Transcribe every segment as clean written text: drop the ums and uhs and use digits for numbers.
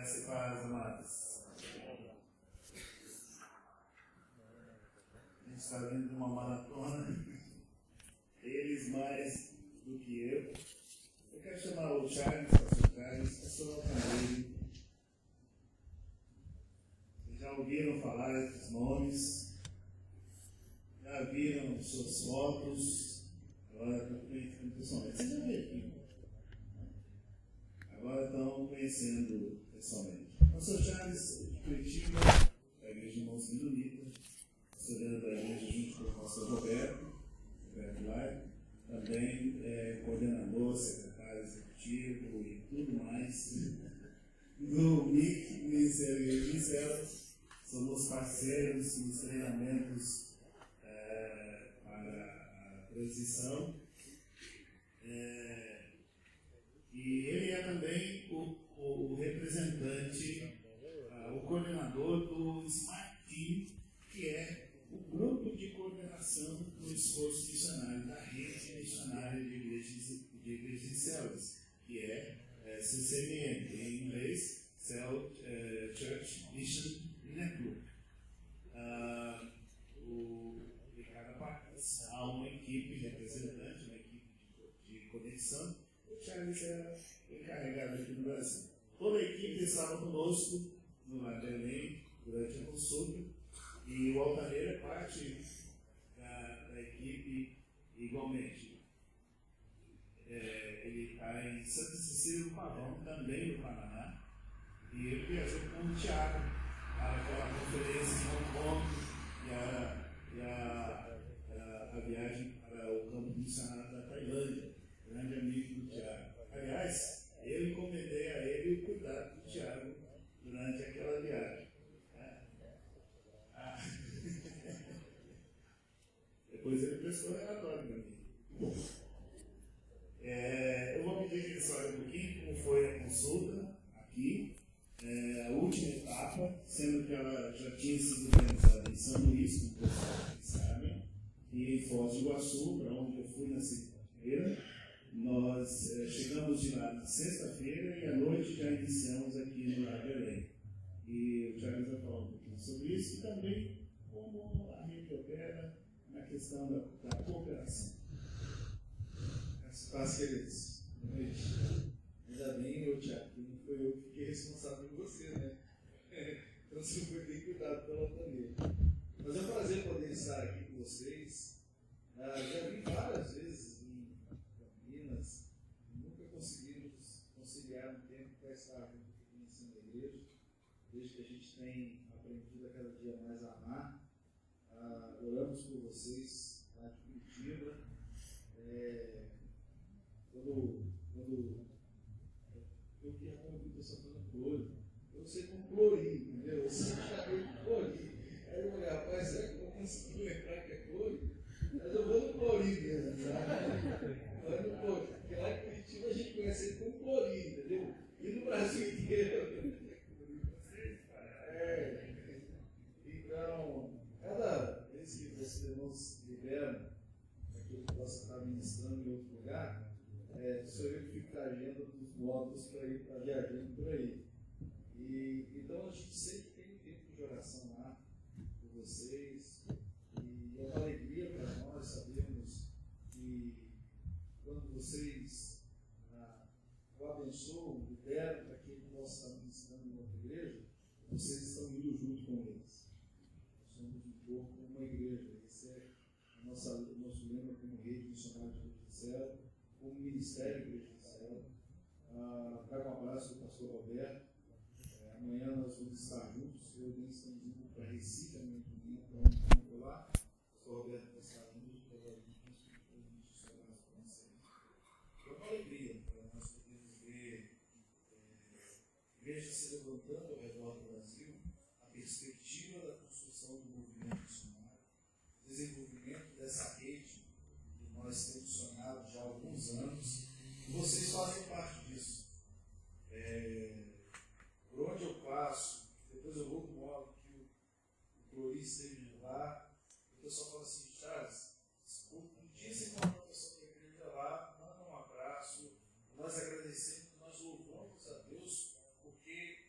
Graça e paz, amados. A gente está vindo de uma maratona, eles mais do que eu. Eu quero chamar o Charles, pastor Charles, pastor Altair. Vocês já ouviram falar desses nomes? Já viram suas fotos? Agora estão conhecendo pessoalmente. Vocês já viram aqui? Agora estão conhecendo pessoalmente. Pastor Charles de Curitiba, da Igreja Irmãos Menonita, pastorando da igreja junto com o pastor Roberto Lai, também coordenador, secretário executivo e tudo mais do MIC, Ministério de Céus. Somos parceiros nos treinamentos para a transição. E ele é também o representante, o coordenador do Smart Team, que é o grupo de coordenação do esforço missionário da rede missionária de igrejas e células, que é CCMN, em inglês, Cell Church Mission Network. De cada país há uma equipe representante, uma equipe de conexão. O Charles era encarregado aqui no Brasil. Toda a equipe estava conosco no Belém durante a consulta, e o Altair é parte da equipe igualmente. Ele está em Santa Cecília do Pavão, também no Paraná, e ele viajou com o Tiago para aquela conferência em Hong Kong e a viagem para o campo missionário da Tailândia. Grande amigo do Tiago. Aliás, eu encomendei a ele o cuidado do Tiago durante aquela viagem. Depois ele prestou relatório para mim. Eu vou pedir que ele fale um pouquinho como foi a consulta aqui, a última etapa, sendo que ela já tinha sido realizada em São Luís, como vocês sabem, e em Foz do Iguaçu, para onde eu fui na segunda-feira. Nós chegamos de lá na sexta-feira e à noite já iniciamos aqui no Belém. E o Charles vai falar um pouquinho sobre isso e também como a rede opera na questão da cooperação. Paz, queridos. Boa noite. Ainda bem, meu Tiago, que não foi eu que fiquei responsável por você, né? Então você foi bem cuidado pela família. Mas é um prazer poder estar aqui com vocês. Já vim várias vezes em Campinas, nunca conseguimos conciliar um tempo para estar junto aqui conhecendo a igreja, desde que a gente tem aprendido a cada dia mais a amar. Oramos por vocês lá de Curitiba. Quando eu queria convidar o pessoal falando cloro, eu sei como clorir, entendeu? Eu sempre chamei de clorir. Aí eu falei, rapaz, será que eu vou conseguir lembrar que é clorir? Mas eu vou no clorir mesmo, sabe? Vai no clorir. Porque lá em Curitiba a gente conhece ele como clorir, entendeu? E no Brasil inteiro. Então, cada vez que vocês irmãos liberam para que eu possa estar ministrando em outro lugar, sou eu que fico na agenda dos módulos para ir para viajando por aí. Então a gente sempre tem tempo de oração lá por vocês. E é uma alegria para nós sabermos que quando vocês o abençoam, liberam para que ele possa estar ministrando em outra igreja, vocês estão indo junto com eles. Nós somos um corpo, uma igreja. Esse é o nosso lema como rede missionária de Igreja de Céu, como ministério de Igreja de Céu. Trago um abraço do pastor Roberto. Amanhã nós vamos estar juntos. Eu nem estamos indo para Recife, amanhã de manhã, para onde vamos por lá. O pastor Roberto vai estar junto, provavelmente nós vamos estourar as conversas. É uma alegria para nós podermos ver igreja se levantando ao redor do Brasil, a perspectiva da construção do movimento missionário, desenvolvimento dessa rede que nós temos sonhado já há alguns anos, e vocês fazem parte disso. Por onde eu passo, depois eu vou no modo que o Clori esteja lá, o pessoal fala assim, Charles, um dia você encontra uma pessoa da igreja lá, manda um abraço, nós agradecemos, nós louvamos a Deus, porque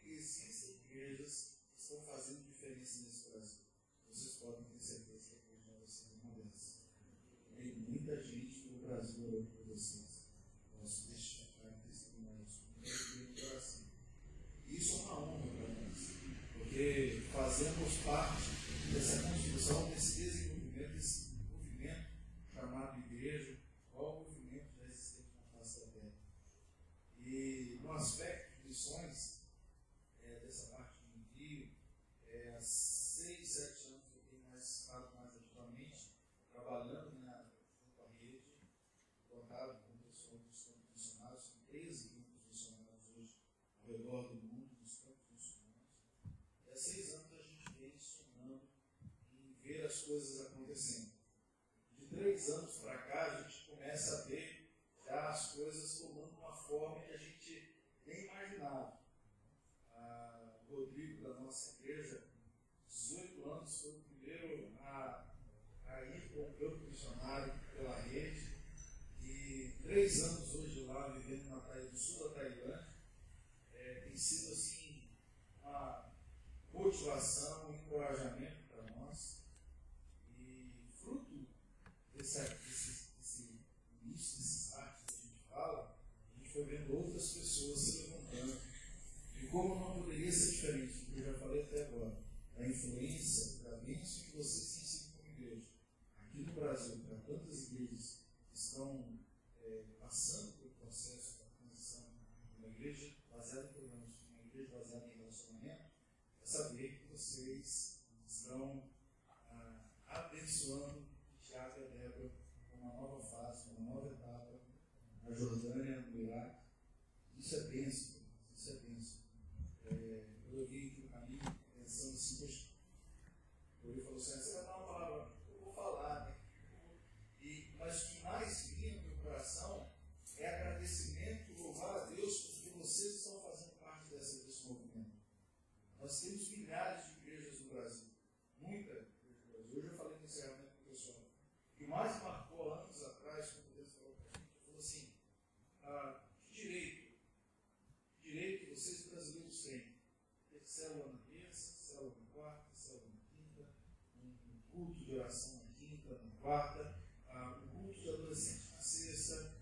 muita gente do Brasil orou por vocês. Posso deixar testemunhar isso com muito coração. Isso é uma honra para nós, porque fazemos parte dessa construção, desse desenvolvimento, desse movimento chamado igreja, qual movimento já existente na face da terra. E no aspecto de missões, dessa parte de envio, há 6, 7 anos eu tenho estado mais ativamente, trabalhando junto à rede, contado com pessoas dos campos missionários, são 13 campos missionários hoje ao redor do mundo, dos campos missionários. E há 6 anos a gente vem sonhando em ver as coisas acontecendo. De 3 anos para cá, a gente começa a ver já as coisas tomando uma forma que a gente nem imaginava. O Rodrigo, da nossa igreja, 18 anos, foi o primeiro a ir para o campo missionário pela rede. E 3 anos hoje lá, vivendo no sul da Tailândia, tem sido assim uma motivação, um encorajamento para nós. E fruto desse início, desses atos que a gente fala, a gente foi vendo outras pessoas se levantando. E como não poderia ser diferente do que eu já falei até agora, a influência, da bênção que vocês têm sido como igreja. Aqui no Brasil, para tantas igrejas que estão passando pelo processo da transição de uma igreja baseada em programas, uma igreja baseada em relacionamento, é saber que vocês estão abençoando Tiago e a Débora com uma nova fase, uma nova etapa na Jordânia, no Iraque. Isso é bênção, isso é bênção. Eu vim aqui no caminho pensando assim, poxa, ele falou assim, você vai dar uma palavra, eu vou falar, né? Mas o que mais vinha no meu coração é agradecimento, louvar a Deus, porque vocês estão fazendo parte desse movimento. Nós temos milhares de igrejas no Brasil, muita igreja no Brasil. Hoje eu falei no encerramento com o pessoal. O que mais marcou anos atrás, quando Deus falou para a gente, falou assim, que direito vocês brasileiros têm? Ter célula na terça, célula na quarta, célula na quinta, um culto de oração na quinta, na quarta, um culto de adolescente na sexta,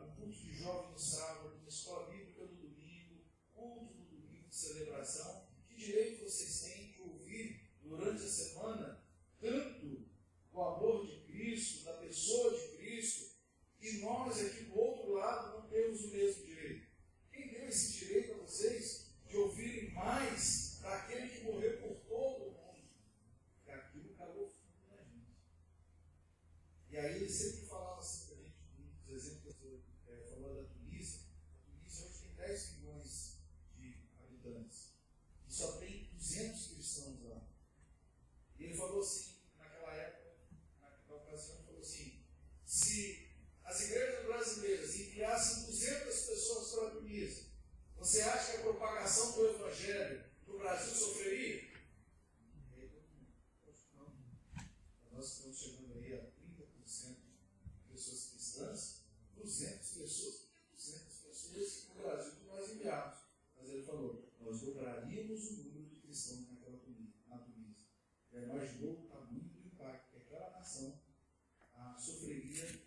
um culto de jovem no sábado, uma escola bíblica no domingo, culto no domingo de celebração. Que direito vocês têm de ouvir durante a semana tanto o amor de Cristo, da pessoa de Cristo, e nós aqui do outro lado não temos o mesmo direito? Quem deu esse direito a vocês de ouvirem mais daquele que morreu por todo o mundo? E aquilo calou fundo na gente. E aí ele sempre falava assim para a gente, dos exemplos que você falou da Tunísia. A Tunísia hoje tem 10 milhões de habitantes. E só tem 200 cristãos lá. E ele falou assim, naquela época, naquela ocasião, falou assim, se as igrejas brasileiras enviassem 200 pessoas para a Tunísia, você acha que a propagação do Evangelho no Brasil sofreria? E aí todo mundo, não. Nós estamos chegando aí a 30% de pessoas cristãs, 200 pessoas no Brasil que nós enviamos. Mas ele falou, nós dobraríamos o número de cristãos na Tunísia. Já imaginou o tamanho do impacto que aquela nação sofreria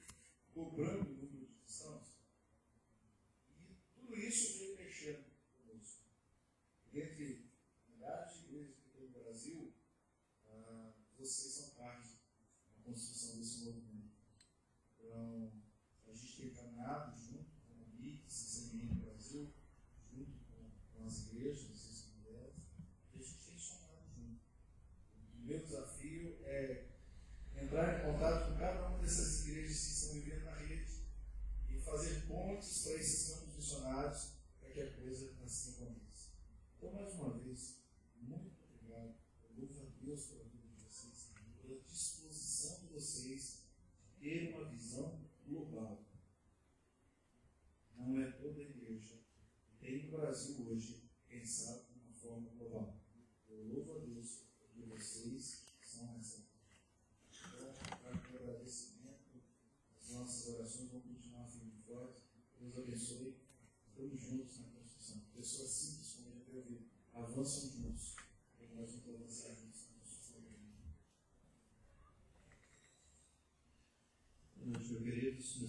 dobrando o número de cristãos? E tudo isso veio mexendo conosco. Dentre milhares de igrejas que tem no Brasil, vocês são parte da construção desse movimento. Então, a gente tem caminhado junto com o MIC, CCMI no Brasil, junto com as igrejas, vocês são delas, e a gente tem sonhado junto. O meu desafio é entrar em contato com cada uma dessas igrejas que estão vivendo na rede e fazer pontes para esses campos missionários para que a coisa assim aconteça. Então, mais uma vez, muito obrigado. Eu louvo a Deus pela vida de vocês, pela disposição de vocês de ter uma visão global. Não é toda a igreja que tem no Brasil hoje pensado de uma forma global. Eu louvo a Deus porque vocês são essa. Então, para o agradecimento, as nossas orações vão continuar firme e forte. Deus abençoe. Estamos juntos na construção. Pessoas simples, como eu já ouvi, avançam juntos. E nós vamos avançar juntos na construção da igreja.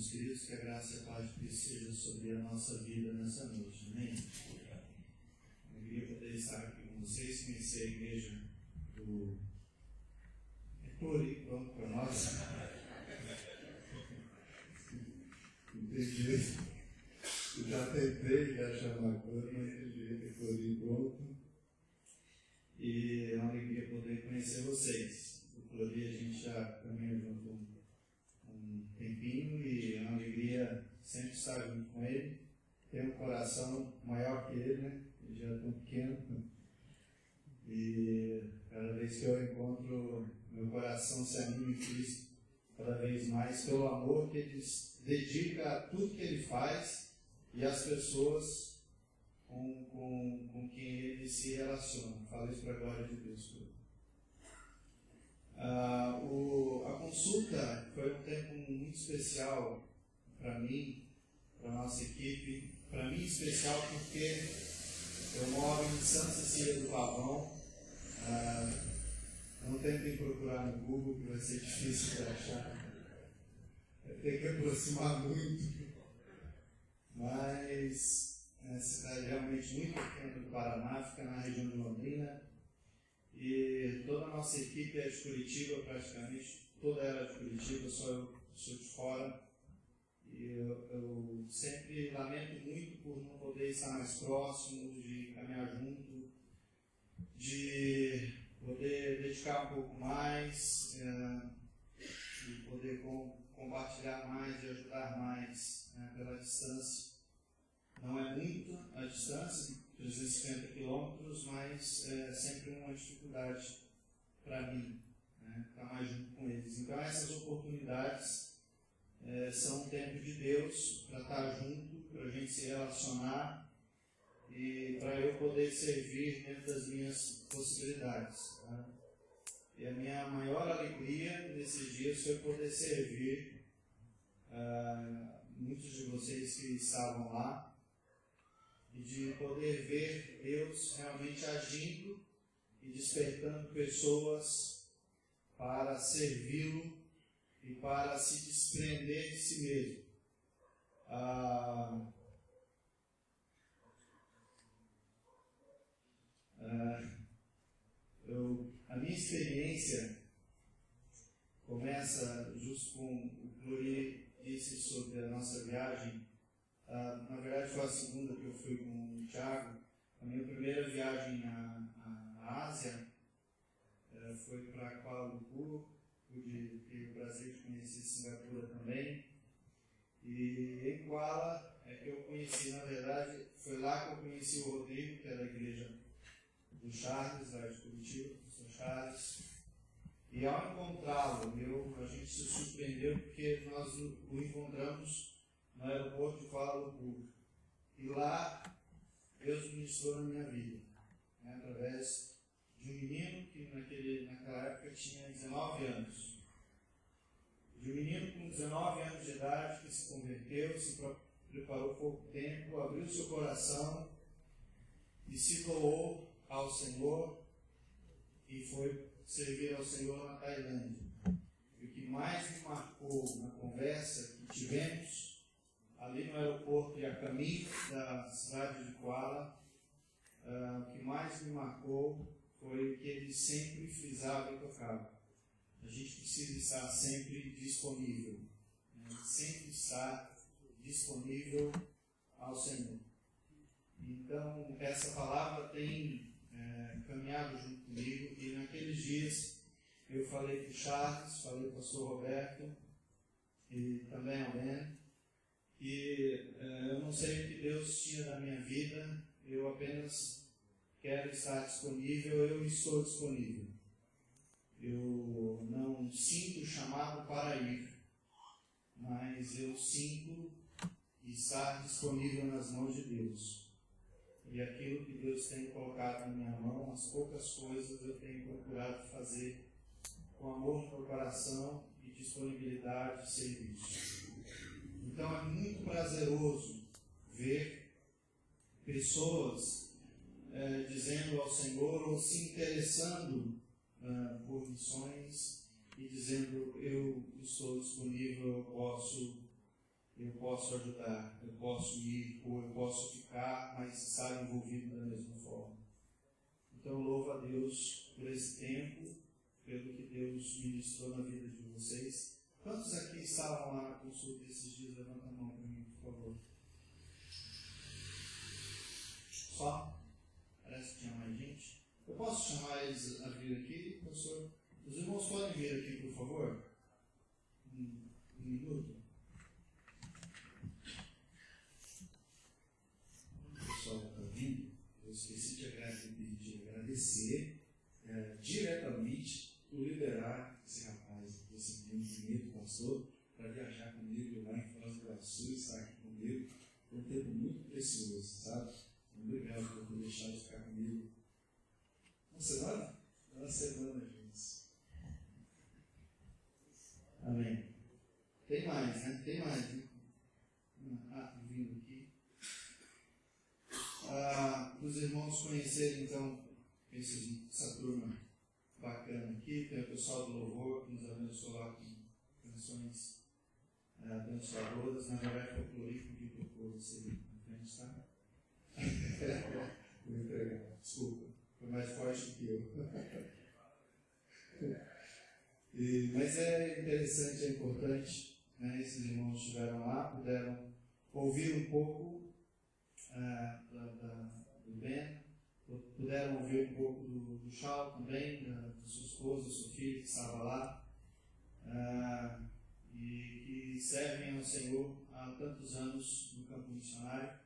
meus queridos, que a graça e a paz de Cristo seja sobre a nossa vida nessa noite. Amém? Alegria poder estar aqui com vocês, conhecer a igreja do Tori, pronto para nós. Entendi. Eu já tentei chamar a coisa, mas entendi. Tori, pronto. E é uma alegria poder conhecer vocês. O Tori a gente já caminha junto um tempinho e é uma alegria sempre estar junto com ele. Tem um coração maior que ele, né? Ele já é tão pequeno. E cada vez que eu encontro, meu coração se anima em Cristo cada vez mais pelo amor que ele dedica a tudo que ele faz e às pessoas com quem ele se relaciona. Falo isso para a glória de Deus. A consulta foi um tempo muito especial para mim, para a nossa equipe. Para mim especial porque eu moro em Santa Cecília do Pavão. Não tentem procurar no Google, que vai ser difícil de achar. Tem que aproximar muito. Mas é uma cidade realmente muito pequena do Paraná, fica na região de Londrina. E toda a nossa equipe é de Curitiba, praticamente toda ela é de Curitiba, só eu sou de fora. E eu sempre lamento muito por não poder estar mais próximo, de caminhar junto, de poder dedicar um pouco mais, de poder compartilhar mais e ajudar mais pela distância. Não é muito a distância, 350 quilômetros, mas é sempre uma dificuldade para mim, estar mais junto com eles. Então essas oportunidades são um tempo de Deus para estar junto, para a gente se relacionar e para eu poder servir dentro das minhas possibilidades. Tá? E a minha maior alegria nesses dias foi poder servir muitos de vocês que estavam lá e de poder ver Deus realmente agindo e despertando pessoas para servi-lo e para se desprender de si mesmo. A minha experiência começa justo com o Glori disse sobre a nossa viagem. Na verdade foi a segunda que eu fui com o Thiago. A minha primeira viagem à Ásia foi para Kuala Lumpur. Pude ter o prazer de conhecer Singapura também. E em Kuala é que eu conheci, na verdade, foi lá que eu conheci o Rodrigo, que é da igreja do Charles, lá de Curitiba, do Sr. Charles. E ao encontrá-lo, a gente se surpreendeu porque nós o encontramos no aeroporto de Kuala Lumpur. E lá, Deus ministrou na minha vida, através de um menino que naquela época tinha 19 anos. De um menino com 19 anos de idade que se converteu, se preparou pouco tempo, abriu seu coração e se doou ao Senhor e foi servir ao Senhor na Tailândia. E o que mais me marcou na conversa que tivemos ali no aeroporto e a caminho da cidade de Kuala, o que mais me marcou foi o que ele sempre frisava e tocava. A gente precisa estar sempre disponível, sempre estar disponível ao Senhor. Então, essa palavra tem caminhado junto comigo e naqueles dias eu falei para o Charles, falei para o pastor Roberto e também ao Ben, que eu não sei o que Deus tinha na minha vida, eu apenas quero estar disponível, eu estou disponível. Eu não sinto chamado para ir, mas eu sinto estar disponível nas mãos de Deus. E aquilo que Deus tem colocado na minha mão, as poucas coisas eu tenho procurado fazer com amor no meu coração e disponibilidade de serviço. Então é muito prazeroso ver pessoas dizendo ao Senhor ou se interessando por missões e dizendo: eu estou disponível, eu posso eu posso ajudar, eu posso ir, ou eu posso ficar, mas estar envolvido da mesma forma. Então, louvo a Deus por esse tempo, pelo que Deus ministrou na vida de vocês. Quantos aqui estavam lá na consulta esses dias? Levanta a mão para mim, por favor. Só? Parece que tinha mais gente. Eu posso chamar eles a vir aqui, professor? Os irmãos podem vir aqui, por favor? Um minuto. O pessoal está vindo. Eu esqueci de agradecer diretamente por liberar esse rapaz, esse menino pastor, para viajar comigo lá em Foz do Iguaçu, estar aqui comigo. Foi um tempo muito precioso, sabe? Obrigado por ter deixado de ficar comigo. Uma semana? Uma semana, gente. Amém. Tem mais, né? Tem mais, né? Vindo aqui. Os irmãos conhecerem, então, essa turma bacana aqui. Tem o pessoal do louvor que nos abençoou lá com canções abençoadoras. Na verdade, foi o Florico que propôs você na frente, tá? Vou entregar. Desculpa, foi mais forte do que eu. Mas é interessante, é importante, né? Esses irmãos estiveram lá, puderam ouvir um pouco do Ben, puderam ouvir um pouco do Chal também, da sua esposa, da sua filha que estava lá, e que servem ao Senhor há tantos anos no campo missionário.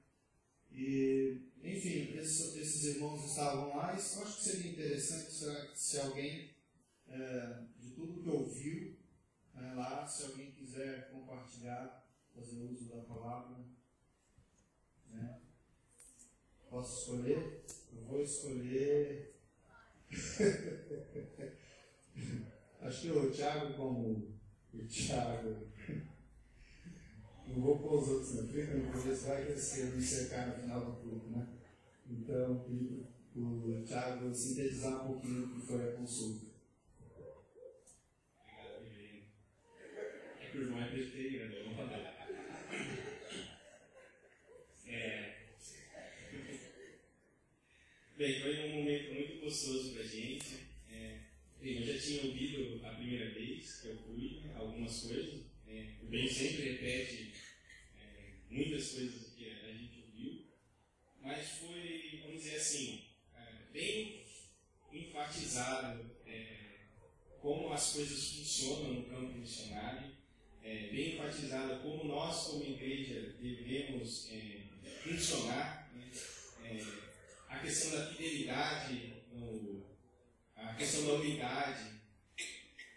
E, enfim, esses irmãos estavam lá, e eu acho que seria interessante se alguém, de tudo que ouviu lá, se alguém quiser compartilhar, fazer uso da palavra, né? Posso escolher? Eu vou escolher. Acho que o Thiago, como o Thiago. Não vou pôr os outros na frente, não, porque vai crescer, me cercar no final do culto, né? Então, o Thiago sintetizar um pouquinho o que foi a consulta. Obrigado, Virgínia. É que o irmão é presbiteriano, eu não falei. Bem, foi um momento muito gostoso pra gente. Eu já tinha ouvido a primeira vez que eu fui, algumas coisas. O Ben sempre repete muitas coisas que a gente ouviu, mas foi, vamos dizer assim, bem enfatizado como as coisas funcionam no campo missionário, bem enfatizado como nós, como igreja, devemos funcionar, né? A questão da fidelidade, a questão da unidade,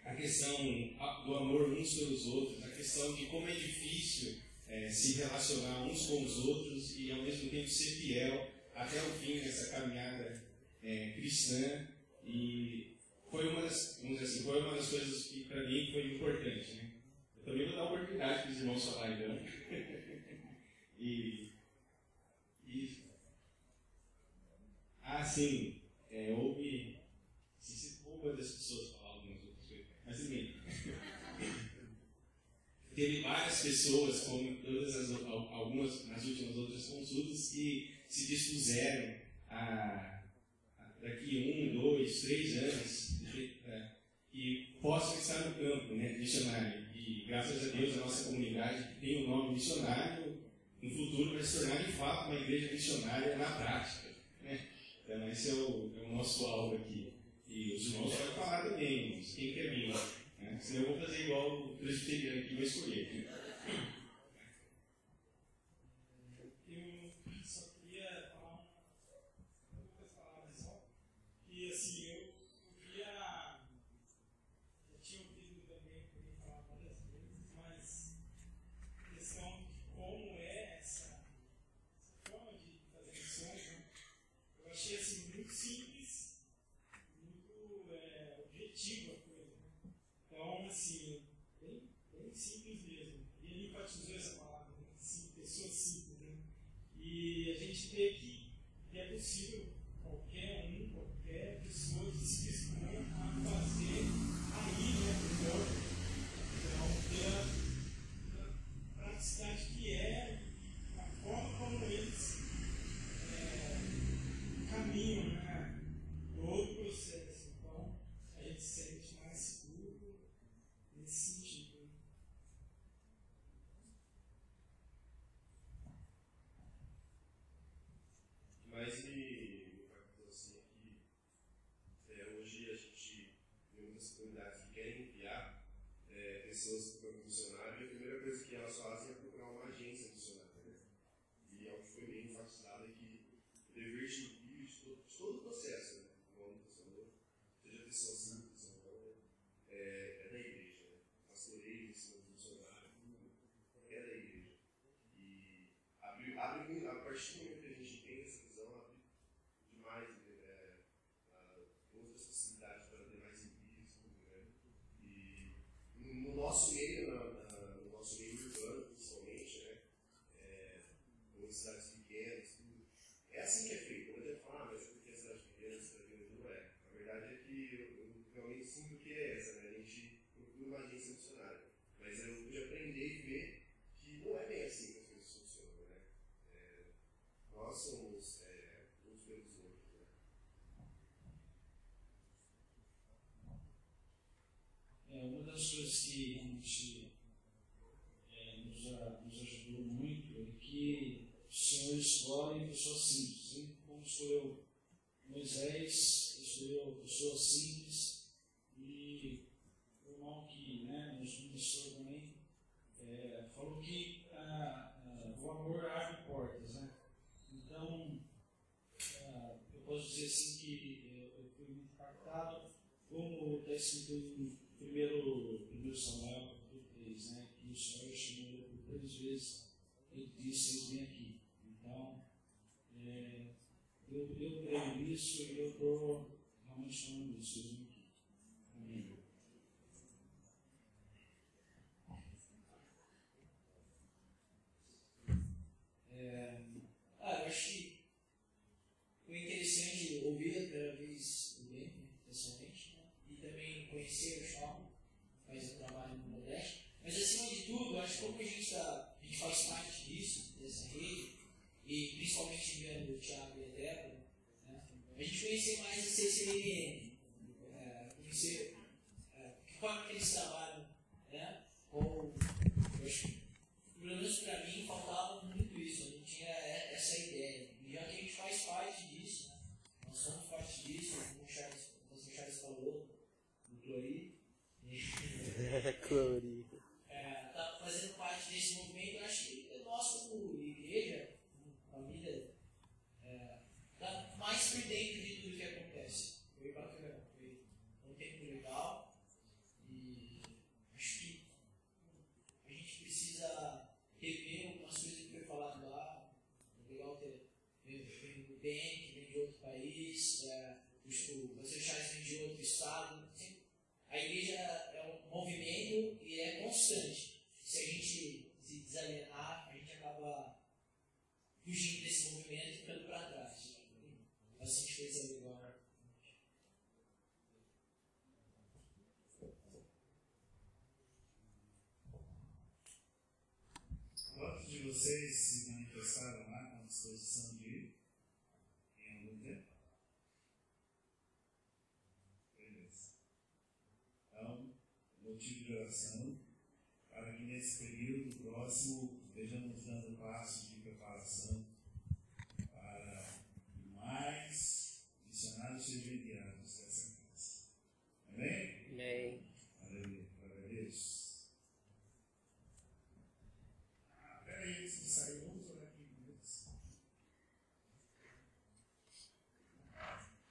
a questão do amor uns pelos outros, a questão de como é difícil se relacionar uns com os outros e ao mesmo tempo ser fiel até o fim dessa caminhada cristã. E foi uma das, vamos dizer assim, foi uma das coisas que para mim foi importante, né? Eu também vou dar a oportunidade para os irmãos falarem, então. Sim, houve. Se poucas das pessoas falar algumas outras coisas, mas tudo bem. Teve várias pessoas, como todas algumas nas últimas outras consultas, que se dispuseram a daqui 1, 2, 3 anos que possam estar no campo, né, missionário. E graças a Deus a nossa comunidade que tem o nome missionário, no futuro vai se tornar de fato uma igreja missionária na prática, né? Então esse é o nosso alvo aqui. E os irmãos podem falar também, irmãos, quem quer vir, né? Senão eu vou fazer igual o presbiteriano que vai escolher. Eu só queria falar poucas palavras só. E assim, eu tinha ouvido também ele falar várias vezes, mas a questão de como é essa forma de fazer missões, né? Eu achei assim muito simples, muito objetiva a coisa. Então, assim, bem simples mesmo. E ele enfatizou essa palavra, né? Pessoas simples, né? E a gente vê que é possível qualquer pessoa que se disponha a fazer aí, né, melhor. Então, pela praticidade que pessoas para o missionário, e a primeira coisa que elas fazem é procurar uma agência missionária, né? E algo que foi bem enfatizado é que o dever civil de todo o processo, né? Como você falou, seja pessoa simples ou não, é da igreja, né? Pastoreio, ensino missionário, é da igreja. E abre muito, a partir do momento que a gente tem essa visão, abre demais outras possibilidades para ter mais envios, né? E no nosso meio, no nosso meio urbano, principalmente, né? Em cidades pequenas, tudo. É assim que é feito. Não adianta falar, mas é porque é cidade pequena, cidade grande, não é. A verdade é que eu realmente sinto que é essa, né? A gente procura uma agência missionária. Mas eu pude aprender e ver que não é bem assim que as coisas funcionam, né? Nós somos uns pelos outros, né? Uma das coisas que realmente nos ajudou muito é que o Senhor escolhe pessoas simples. Assim como escolheu Moisés, escolheu pessoas simples, e o irmão que nos ministrou também falou que o amor abre portas, né? Então, eu posso dizer assim que eu fui muito impactado, como está escrito em 1 Samuel, capítulo 3, né? Que o Senhor chamou ele por 3 vezes, ele disse: "Vem aqui". Então, eu creio nisso e eu estou realmente falando isso. Vem aqui. Amém. Eu acho que foi interessante ouvir a primeira vez o Ben, pessoalmente, né? E também conhecer o João, faz um trabalho no Nordeste. Mas acima de tudo, eu acho que como a gente faz parte disso, dessa rede, e principalmente vendo o Thiago e a Débora, né? A gente conhecer mais a CCNN, conhecer como que eles trabalham, né? Ou, eu acho que, pelo menos para mim, faltava muito isso, eu não tinha essa ideia. E já que a gente faz parte disso, né? Nós somos parte disso, como o Charles falou, do Clori. Clori. Tá fazendo parte desse movimento. Eu acho que nós, como igreja, como família, tá mais por dentro de tudo que acontece. Foi bacana, foi um tempo legal, e acho que a gente precisa rever algumas coisas que foi falado lá. É legal ter o Ben, que vem de outro país, o Pastor Charles vem de outro estado. A igreja é um movimento e é constante. Se a gente se desalienar, a gente acaba fugindo desse movimento e ficando para trás. Bastante coisa legal. Quantos de vocês se manifestaram lá com a disposição de ir em algum tempo? Beleza. Então, motivo de oração, para que nesse período próximo estejamos dando passos de preparação para que mais missionários sejam enviados dessa casa. Amém? Amém. Aleluia. Glória a Deus. Peraí, antes de sair, vamos orar aqui com Deus.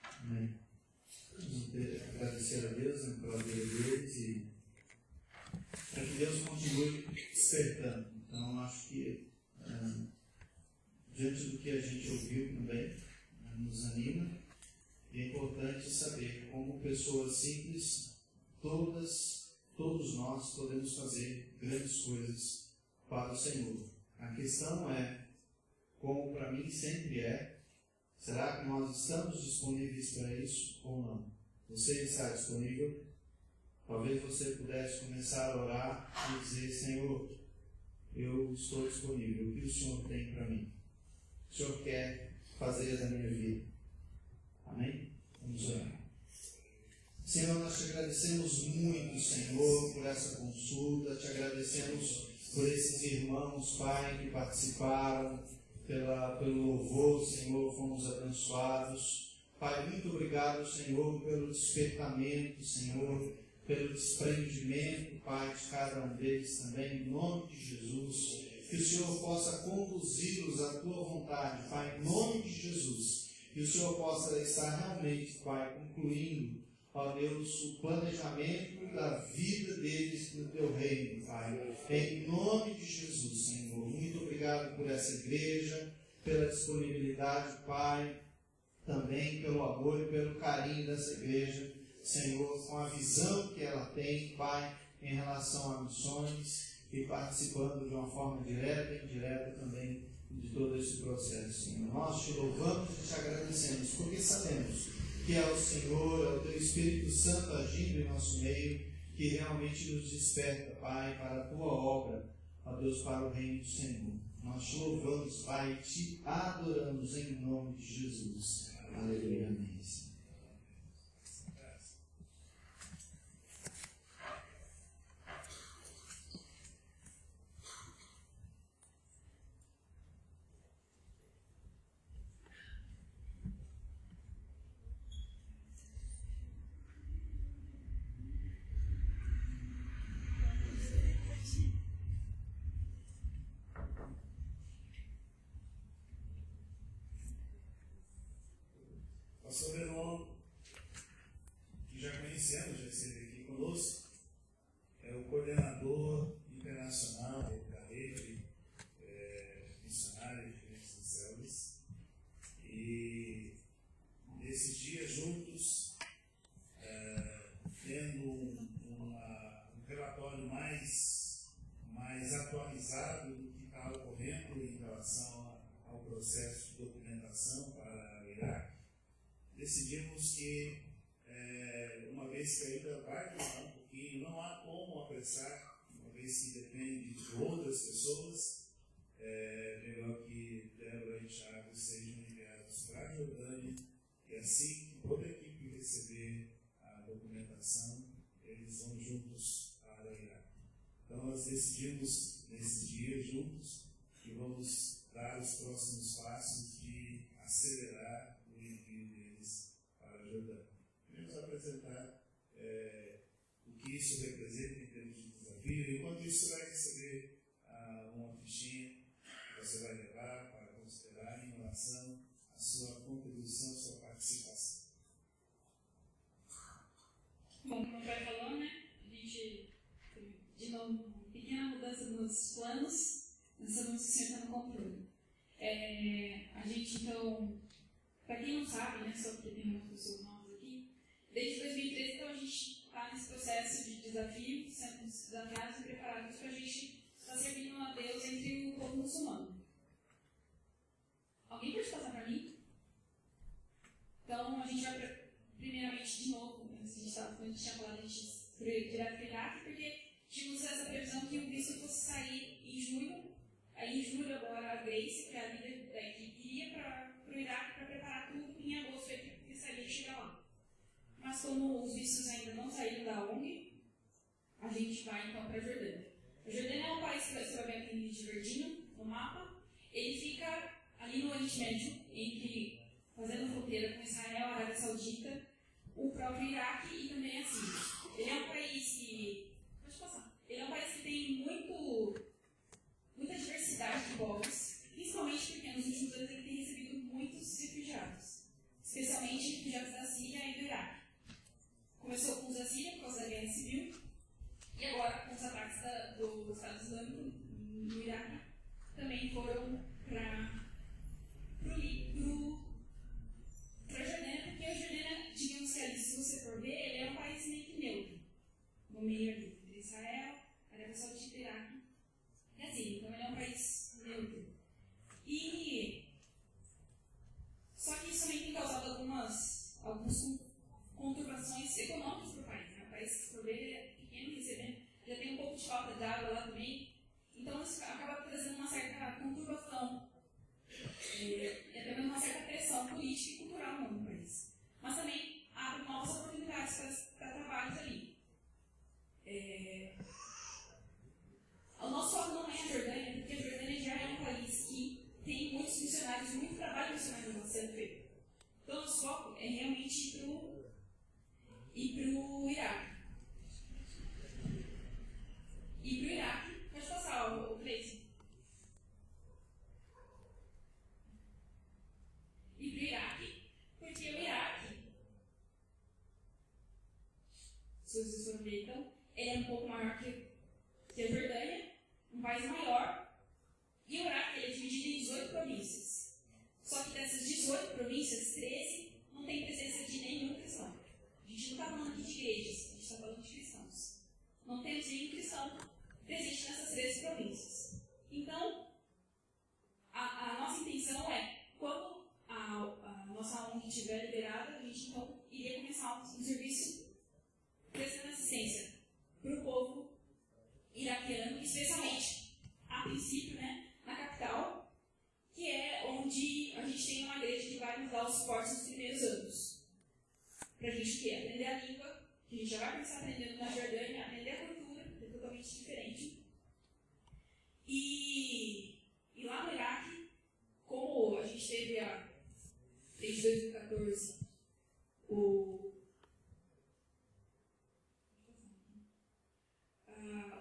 Amém. Vamos agradecer a Deus pela vida deles e para que Deus continue despertando. Então, acho que diante do que a gente ouviu também, nos anima, e é importante saber como pessoas simples, todos nós podemos fazer grandes coisas para o Senhor. A questão é, como para mim sempre é, será que nós estamos disponíveis para isso ou não? Você está disponível? Talvez você pudesse começar a orar e dizer: Senhor, eu estou disponível. O que o Senhor tem para mim? O Senhor quer fazer da minha vida. Amém? Vamos orar. Senhor, nós te agradecemos muito, Senhor, por essa consulta. Te agradecemos por esses irmãos, Pai, que participaram pelo louvor, Senhor, fomos abençoados. Pai, muito obrigado, Senhor, pelo despertamento, Senhor, pelo desprendimento, Pai, de cada um deles também, em nome de Jesus. Que o Senhor possa conduzi-los à Tua vontade, Pai, em nome de Jesus. Que o Senhor possa estar realmente, Pai, concluindo, ó Deus, o planejamento da vida deles no Teu reino, Pai. Em nome de Jesus, Senhor. Muito obrigado por essa igreja, pela disponibilidade, Pai, também pelo amor e pelo carinho dessa igreja, Senhor, com a visão que ela tem, Pai, em relação a missões e participando de uma forma direta e indireta também de todo esse processo, Senhor. Nós te louvamos e te agradecemos, porque sabemos que é o Senhor, é o Teu Espírito Santo agindo em nosso meio, que realmente nos desperta, Pai, para a Tua obra, ó Deus, para o reino do Senhor. Nós te louvamos, Pai, e te adoramos em nome de Jesus. Aleluia, amém. Pastor Vernon, que já conhecemos, já esteve aqui conosco, é o coordenador internacional da rede missionária de diferentes células. E nesses dias juntos, tendo um relatório mais atualizado do que está ocorrendo em relação ao processo de documentação para o Iraque, decidimos que, uma vez que ainda vai demorar um pouquinho, não há como apressar, uma vez que depende de outras pessoas, melhor que Débora e Thiago sejam enviados para a Jordânia, e assim que toda a equipe receber a documentação, eles vão juntos para o Iraque. Então nós decidimos, nesses dias juntos, que vamos dar os próximos passos de acelerar o envio deles para a Jordânia. Queremos apresentar o que isso representa em termos de desafio. Enquanto isso, você vai receber uma fichinha que você vai levar para considerar em relação à sua contribuição, à sua participação. Bom, como vai falando, né? A gente, de novo, uma pequena mudança nos planos, nós sabemos que o Senhor está no controle. A gente, então, para quem não sabe, né, só porque tem muitas pessoas novas aqui, desde 2013, então, a gente está nesse processo de desafio, sendo desafiados e preparados para a gente estar servindo a Deus entre o povo muçulmano. Alguém pode passar para mim? Então, a gente vai, primeiramente, de novo, a gente tinha falado, a gente direto para o Iraque, porque tínhamos essa previsão que o visto fosse sair em junho. Aí, em julho, agora, a Grace, que é a líder da equipe, iria para o Iraque para preparar tudo. Em agosto, a equipe precisaria chegar lá. Mas, como os vistos ainda não saíram da ONG, a gente vai, então, para a Jordânia. A Jordânia é um país que você vai ver aqui de verdinho no mapa. Ele fica ali no Oriente Médio, fazendo fronteira com Israel, a Arábia Saudita, o próprio Iraque e também a Síria. Ele é um país que... Pode passar. Ele é um país que tem muita diversidade de povos, principalmente porque nos últimos anos ele tem recebido muitos refugiados, especialmente refugiados da Síria e do Iraque. Começou com os da Síria por causa da guerra civil, e agora com os ataques do Estado Islâmico no Iraque, também foram para a Jordânia, porque a Jordânia, digamos que ali, se você for ver, ele é um país meio que neutro, no meio ali, entre Israel, Arábia Saudita e Iraque. É assim, então ele é um país neutro. Só que isso também tem causado algumas conturbações econômicas para o país. Né? O país, se for ver, ele é pequeno, recebendo, já tem um pouco de falta de água lá também. Então isso acaba trazendo uma certa conturbação e até mesmo uma certa pressão política e cultural no país. Mas também abre novas oportunidades para trabalhos ali. O nosso foco não é a Jordânia, porque a Jordânia já é um país que tem muitos missionários, muito trabalho missionário sendo feito. Então, nosso foco é realmente ir para o Iraque. províncias 13 não tem presença de nenhum cristão. A gente não está falando aqui de igrejas, a gente está falando de cristãos. Não temos nenhum cristão presente nessas 13 províncias. Então, a nossa intenção é, quando a nossa ONG estiver liberada, a gente então iria começar um serviço prestando assistência para o povo iraquiano, especialmente, a princípio, né, na capital, que é onde a gente tem uma igreja que vai nos dar o suporte nos primeiros anos. Para a gente o quê? Aprender a língua, que a gente já vai começar aprendendo na Jordânia, aprender a cultura, que é totalmente diferente. E lá no Iraque, como a gente teve desde 2014 o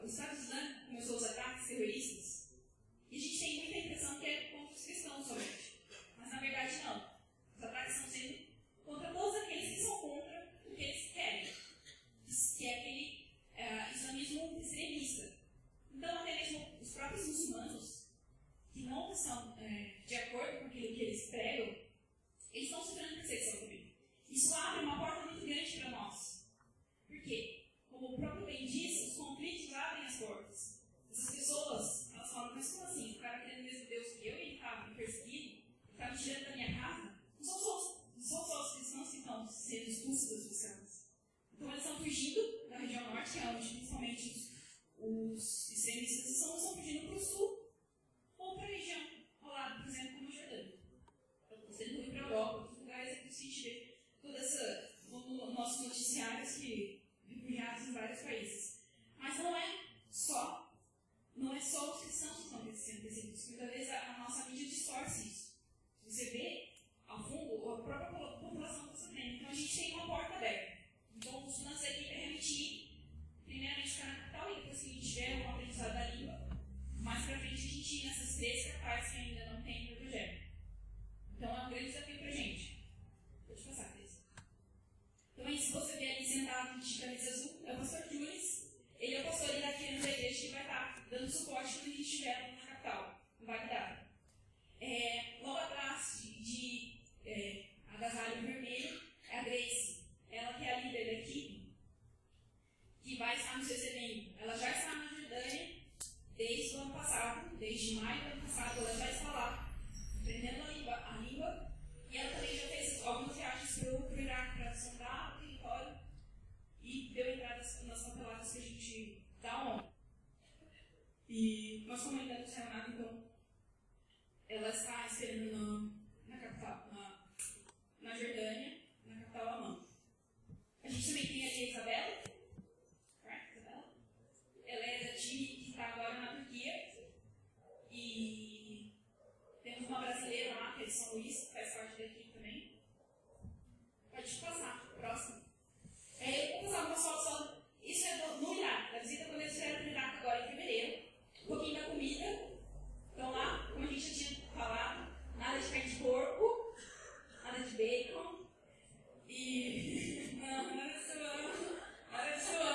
Estado Islâmico começou os ataques terroristas, e a gente tem muita impressão que é contra os cristãos somente. Mas na verdade não. Os ataques estão sendo contra todos aqueles que são contra o que eles querem, que é aquele islamismo extremista. Então até mesmo os próprios muçulmanos, que não são de acordo com aquilo que eles pregam, eles estão sofrendo perseguição também. Isso abre uma porta muito grande para nós. Por quê? Como o próprio bem diz, os conflitos abrem as portas. Essas pessoas, elas falam, mas como assim? O cara querendo o mesmo Deus que eu e ele está me perseguindo, está me tirando da minha casa? Não são só os cristãos que estão sendo expulsos das suas casas. Então eles estão fugindo da região norte, que é onde principalmente os extremistas estão fugindo para o sul, ou para a região ao lado, por exemplo, como a Jordânia. Então, você tem que ir para a Europa, outros lugares é que a gente vê toda essa, nos nossos noticiários que refugiados em vários países. Mas não é só os cristãos que estão sendo perseguidos. Muitas vezes a nossa mídia distorce isso. Você vê, ao fundo, a própria população está sofrendo. Então a gente tem uma porta aberta. Então os nossos aqui permitir, primeiramente, ficar na capital, e depois que a gente tiver um aprendizado da língua, mais para frente a gente tem essas 3 capitais que ainda não tem no projeto. Então é um grande desafio para a gente. Vou te passar, Cris. Então aí, se você vê ali sentado de camisa azul, é o pastor Jules. Ele é o pastor iraquiano da igreja que vai estar dando suporte quando a gente estiver na capital, no Bagdá. Logo atrás de agasalho vermelho é a Grace. Ela que é a líder da equipe, que vai estar nos recebendo. Ela já está na Jordânia desde o ano passado, desde maio do ano passado, ela já está lá, aprendendo a língua, e ela também já fez algumas viagens para o Iraque para sondar o território e deu entrada nas papeladas que a gente dá ontem. E nós comentamos com a Renata, então, ela está esperando na capital, na Jordânia, na capital Amman. A gente também tem a Isabela. Ela é da time que está agora na Turquia. E temos uma brasileira lá, que é de São Luís, que faz parte da equipe também. Pode passar, próximo. Eu vou passar uma só. Isso é no Iraque, da visita quando eles fizeram no Iraque agora em fevereiro. Um pouquinho da comida. Então lá, como a gente já tinha falado, nada de carne de porco, nada de bacon. E. Nada de suã.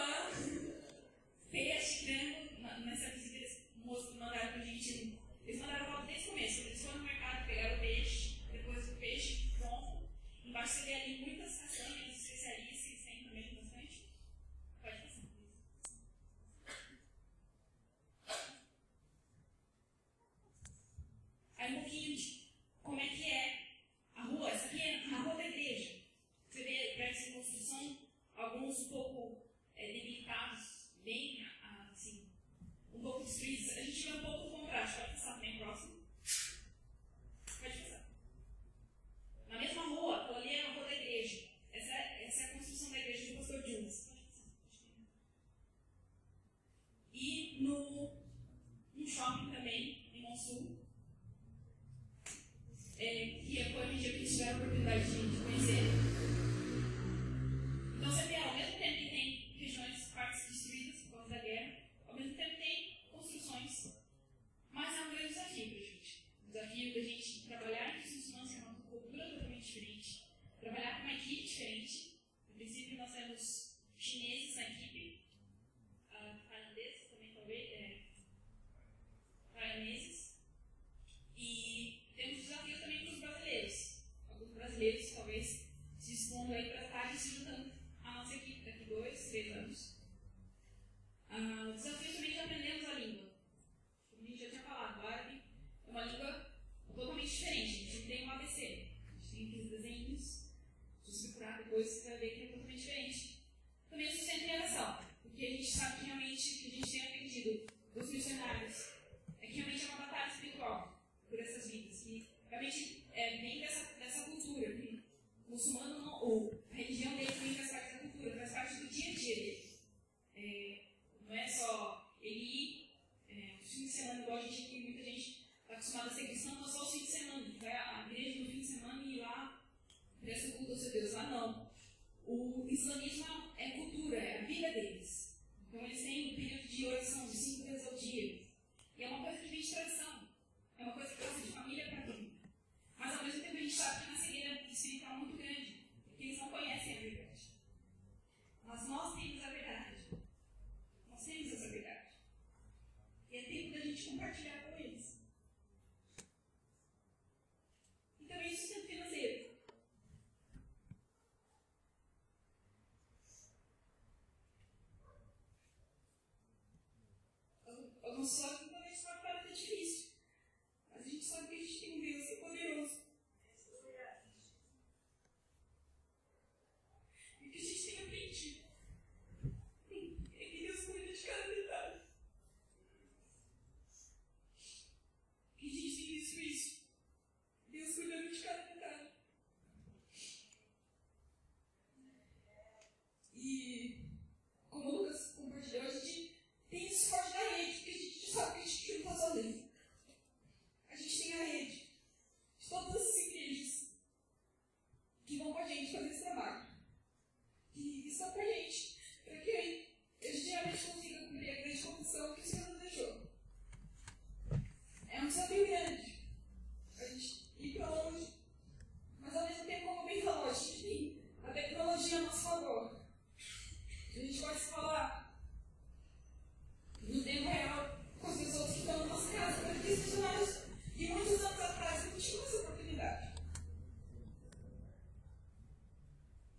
Peixe, frango. Nessa visita eles mandaram pra gente. Eles mandaram foto desde o começo. Eles foram no mercado, pegaram o peixe, depois o peixe pronto. Embaixo você vê ali muitas castanhas, especiarias que eles têm também bastante. Pode passar. Aí um pouquinho de como é que é a rua. Essa aqui é a rua da igreja. Você vê prédios de construção, alguns um pouco debilitados, bem assim, um pouco destruídos. A gente vê um pouco do contraste. Pode passar também próximo. Pode passar. Na mesma rua, aquela ali é a rua da igreja. Essa é a construção da igreja do pastor Jules. Pode passar. E no shopping também, em Monsul, que foi a região que eles tiveram a oportunidade de conhecer. Então você vê, ao mesmo tempo que tem regiões, partes destruídas por causa da guerra, ao mesmo tempo tem construções. Mas é um grande desafio para a gente. O desafio da gente trabalhar em muçulmanos, que é uma cultura totalmente diferente, trabalhar com uma equipe diferente. No princípio, nós temos chineses na equipe, tailandeses também, talvez, taiwaneses, e temos desafios também para os brasileiros. Alguns brasileiros depois você vai ver que é totalmente diferente. Também o sustento em oração, porque a gente sabe que realmente o que a gente tem aprendido dos missionários é que realmente é uma batalha espiritual por essas vidas, que realmente vem dessa cultura, que o muçulmano, ou a religião dele também faz parte da cultura, faz parte do dia a dia dele. Não é só ele ir, os fins de semana, igual a gente aqui, muita gente está acostumada a ser cristã, não é só os fins de semana, vai à igreja no fim de semana e ir lá presta o culto ao seu Deus. Lá não. O islamismo é cultura, é a vida deles. Então eles têm um período de oração de 5 vezes ao dia. E é uma coisa que vem de tradição. É uma coisa que passa de família para vida. Mas ao mesmo tempo a gente sabe que é uma cegueira espiritual muito grande. Porque eles não conhecem a verdade. Mas nós temos a verdade. Nós temos essa verdade. E é tempo da gente compartilhar com eles. E também sustento financeiro. Alguns só que talvez isso pode parecer difícil. Mas a gente sabe que a gente tem um Deus que é poderoso. E que a gente tem aprendido. É que Deus cuida de cada detalhe. Que a gente tem visto isso. Deus cuidando de cada detalhe. E, como o Lucas compartilhou, a gente tem esse suporte da rede, porque a gente sabe que a gente não está sozinho. A gente tem a rede de todas as igrejas que vão com a gente fazer esse trabalho. Que estão com a gente, para que a gente realmente consiga cumprir a grande comissão que o Senhor nos deixou. É um desafio grande a gente ir para longe, mas ao mesmo tempo, como bem falou, a gente tem a tecnologia a nosso favor. A gente pode se falar no tempo real com as pessoas que estão na nossa casa, porque os missionários de muitos anos atrás não tinham essa oportunidade.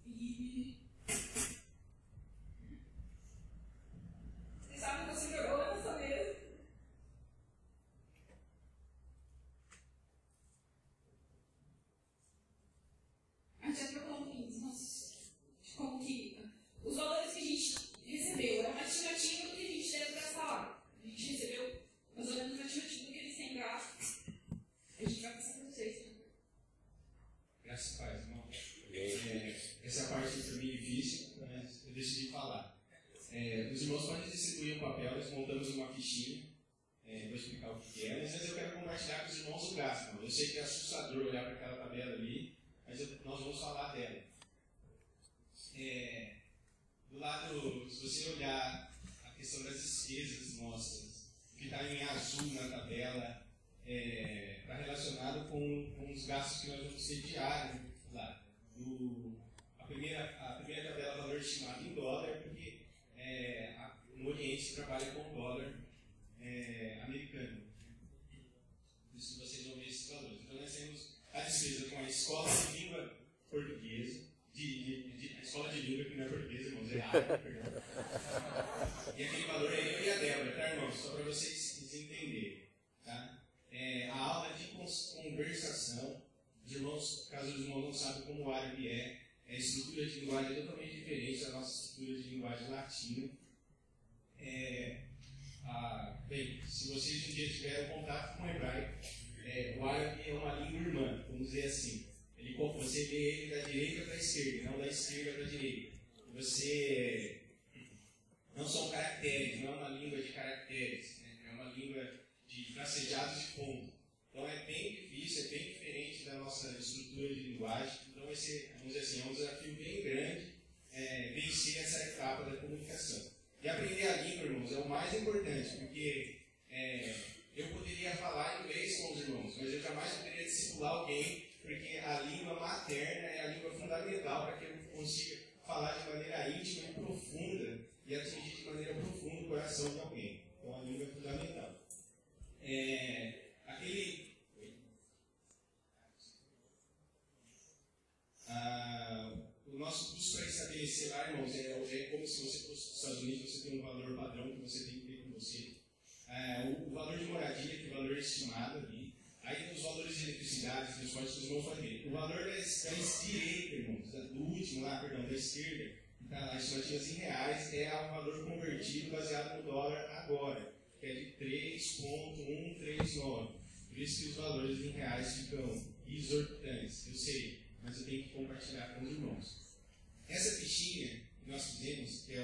E vocês sabem que você jogou nessa mesa. A gente já trocou de como que os valores que a gente recebeu, é uma estimativa do que a gente deve gastar lá. A gente recebeu mais ou menos uma estimativa do que eles têm gasto. A gente vai passar para vocês. Graças a Deus, irmão. Essa parte para mim é difícil, mas eu decidi falar. Os irmãos podem distribuir um papel, nós montamos uma fichinha. Vou explicar o que é, mas antes eu quero compartilhar com os irmãos o gasto. Eu sei que é assustador olhar para aquela tabela ali, mas nós vamos falar dela. Do lado, se você olhar a questão das despesas nossas, o que está em azul na tabela está relacionado com os gastos que nós vamos ter diário lá. A primeira tabela, valor estimado em dólar, porque no Oriente se trabalha com dólar americano. Por isso que vocês vão ver esses valores. Então nós temos a despesa com a escola de língua portuguesa, a escola de língua que não é portuguesa, irmãos, é árabe, perdão. E aquele valor é eu e a Débora, tá, irmãos? Só para vocês entenderem. Tá? A aula de conversação, os irmãos, caso os irmãos não sabem como o árabe a estrutura de linguagem é totalmente diferente da nossa estrutura de linguagem latina. Bem, se vocês um dia tiveram contato com o hebraico, o árabe é uma língua irmã, vamos dizer assim. Você lê ele da direita para a esquerda, não da esquerda para a direita. Não são caracteres, não é uma língua de caracteres, né? É uma língua de tracejados de ponto. Então é bem difícil, é bem diferente da nossa estrutura de linguagem. Então vai ser, vamos dizer assim, um desafio bem grande vencer essa etapa da comunicação. E aprender a língua, irmãos, é o mais importante, porque eu poderia falar inglês com os irmãos, mas eu jamais poderia discipular alguém, porque a língua materna é a língua fundamental para que eu consiga falar de maneira íntima e profunda e atingir de maneira profunda o coração de alguém. Então a língua é fundamental. O nosso custo para estabelecer lá, irmãos, é como se você fosse para os Estados Unidos, você tem um valor padrão que você tem que ter com você. O valor de moradia, que é o valor estimado ali. Aí os valores de eletricidade necessidades, principalmente dos irmãos família. O valor da direita, irmãos, do último lá, perdão, da esquerda, está estimativas em reais, é o valor convertido baseado no dólar agora, que é de 3,139. Por isso que os valores em reais ficam exorbitantes, eu sei, mas eu tenho que compartilhar com os irmãos. Essa fichinha que nós fizemos, que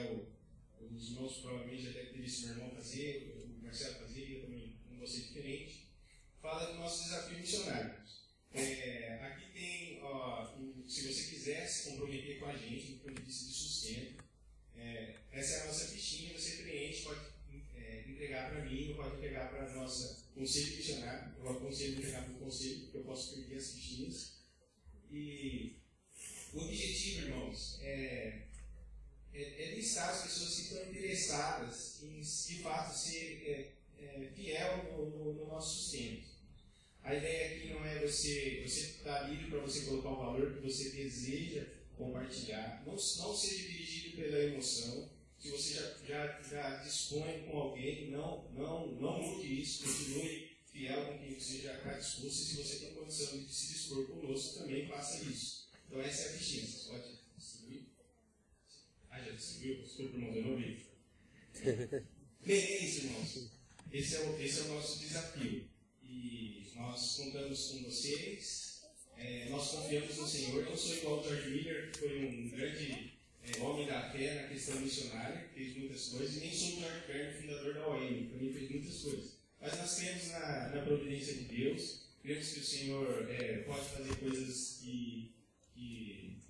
os irmãos provavelmente já devem ter visto meu irmão fazer, o Marcelo fazer, eu também não vou ser diferente, fala do nosso desafio missionário. Aqui tem, se você quiser se comprometer com a gente no ponto de vista de sustento, essa é a nossa fichinha, você preenche, pode entregar para mim, ou pode entregar para a nossa conselho missionário. Eu aconselho entregar para o conselho, porque eu posso perder as fichinhas. E o objetivo, irmãos, é listar as pessoas que estão interessadas em, de fato, ser fiel no nosso sustento. A ideia aqui não é você estar livre para você colocar o valor que você deseja compartilhar. Não seja dirigido pela emoção. Se você já dispõe com alguém, não mude isso, continue fiel com quem você já está disposto. E se você tem condição de se dispor conosco, também faça isso. Então essa é a fichinha. Você pode distribuir? Já distribuiu? Desculpa, irmãos, eu não vi. Bem, é isso, irmãos. Esse é o nosso desafio. E nós contamos com vocês, nós confiamos no Senhor. Eu não sou igual ao George Miller, que foi um grande homem da fé na questão missionária, fez muitas coisas, e nem sou o George Kern, fundador da OM, também fez muitas coisas. Mas nós cremos na providência de Deus, cremos que o Senhor pode fazer coisas que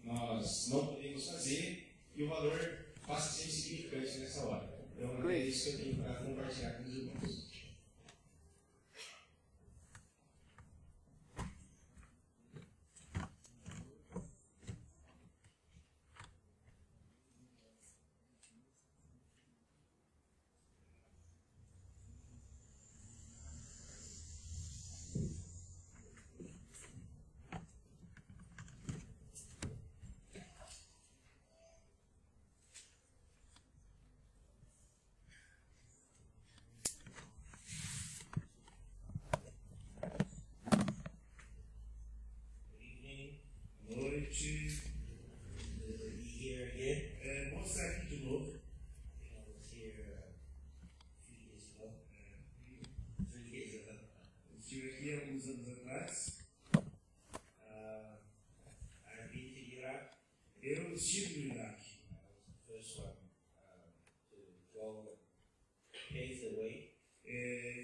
nós não podemos fazer, e o valor passa a ser insignificante nessa hora. Então é isso que eu tenho para compartilhar com os irmãos. Mostrar aqui de novo. Estive aqui alguns anos atrás. Eu estive no Iraque.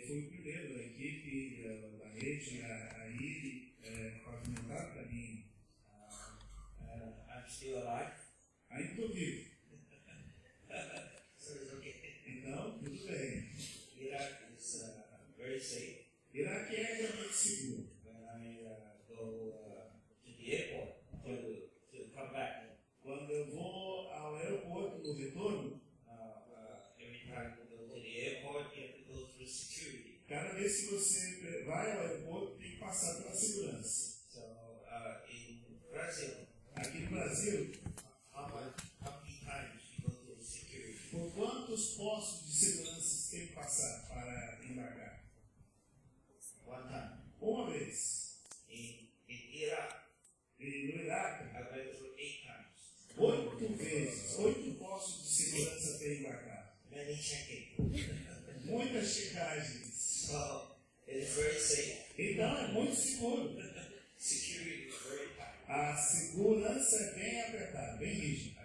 Fui o primeiro da equipe, da rede, a ir pavimentar para mim. I'm still alive. Ainda estou vivo. Então, tudo bem. Iraq is very safe. Iraque é realmente seguro. When I go to the airport to come back, Quando eu vou ao aeroporto no retorno, every time you go to the airport, you have to go through security. cada vez que você vai ao aeroporto, tem que passar pela segurança. So in Brazil, Aqui no Brasil, how many times you go through security? por quantos postos de segurança você tem que passar para embarcar? One time. Uma vez. In Iraq, E no Iraque, I went through 8 times. 8 vezes, 8 postos de segurança para embarcar. Many checking. Muitas checagens. So it is very safe. Então é muito seguro. Security is very tight. A segurança é bem apertada, bem rígida.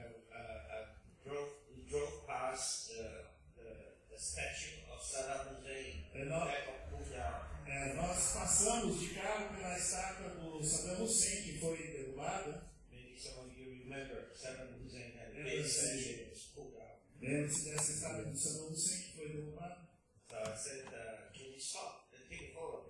We drove past the statue of Saddam Hussein. Nós passamos de carro pela estátua do Saddam Hussein, que foi derrubada. Maybe some of you remember Saddam Hussein had a big statue that was pulled out. Lembra-se dessa estátua do Saddam Hussein que foi derrubada? So I said, can you stop and take a photo?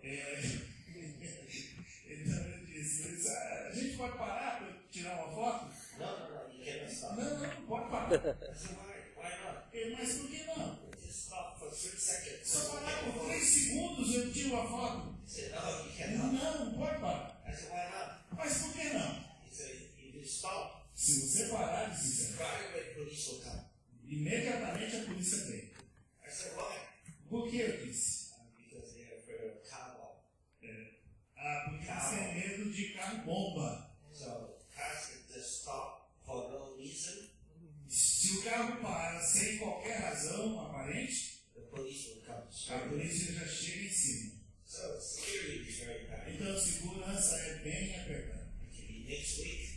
Então ele disse, a gente pode parar para tirar uma foto? No, you cannot stop. Não, pode parar. I said, why not? Mas por que não? Just stop for 3 seconds. Só parar por 3 segundos eu tiro a foto. He said, no, you cannot. Não pode parar. I said, why not? Mas por que não? He said, if you stop, Se você parar, disse, right away police will come. imediatamente a polícia vem. I said, why? Por que eu disse? Because they are afraid of Kabul. Porque eles têm de carro-bomba. So cars can just stop for no reason. Se o carro para sem qualquer razão aparente, The police will come a straight away. polícia já chega em cima. So security is very bad. Então, segurança é bem apertada. Actually, next week,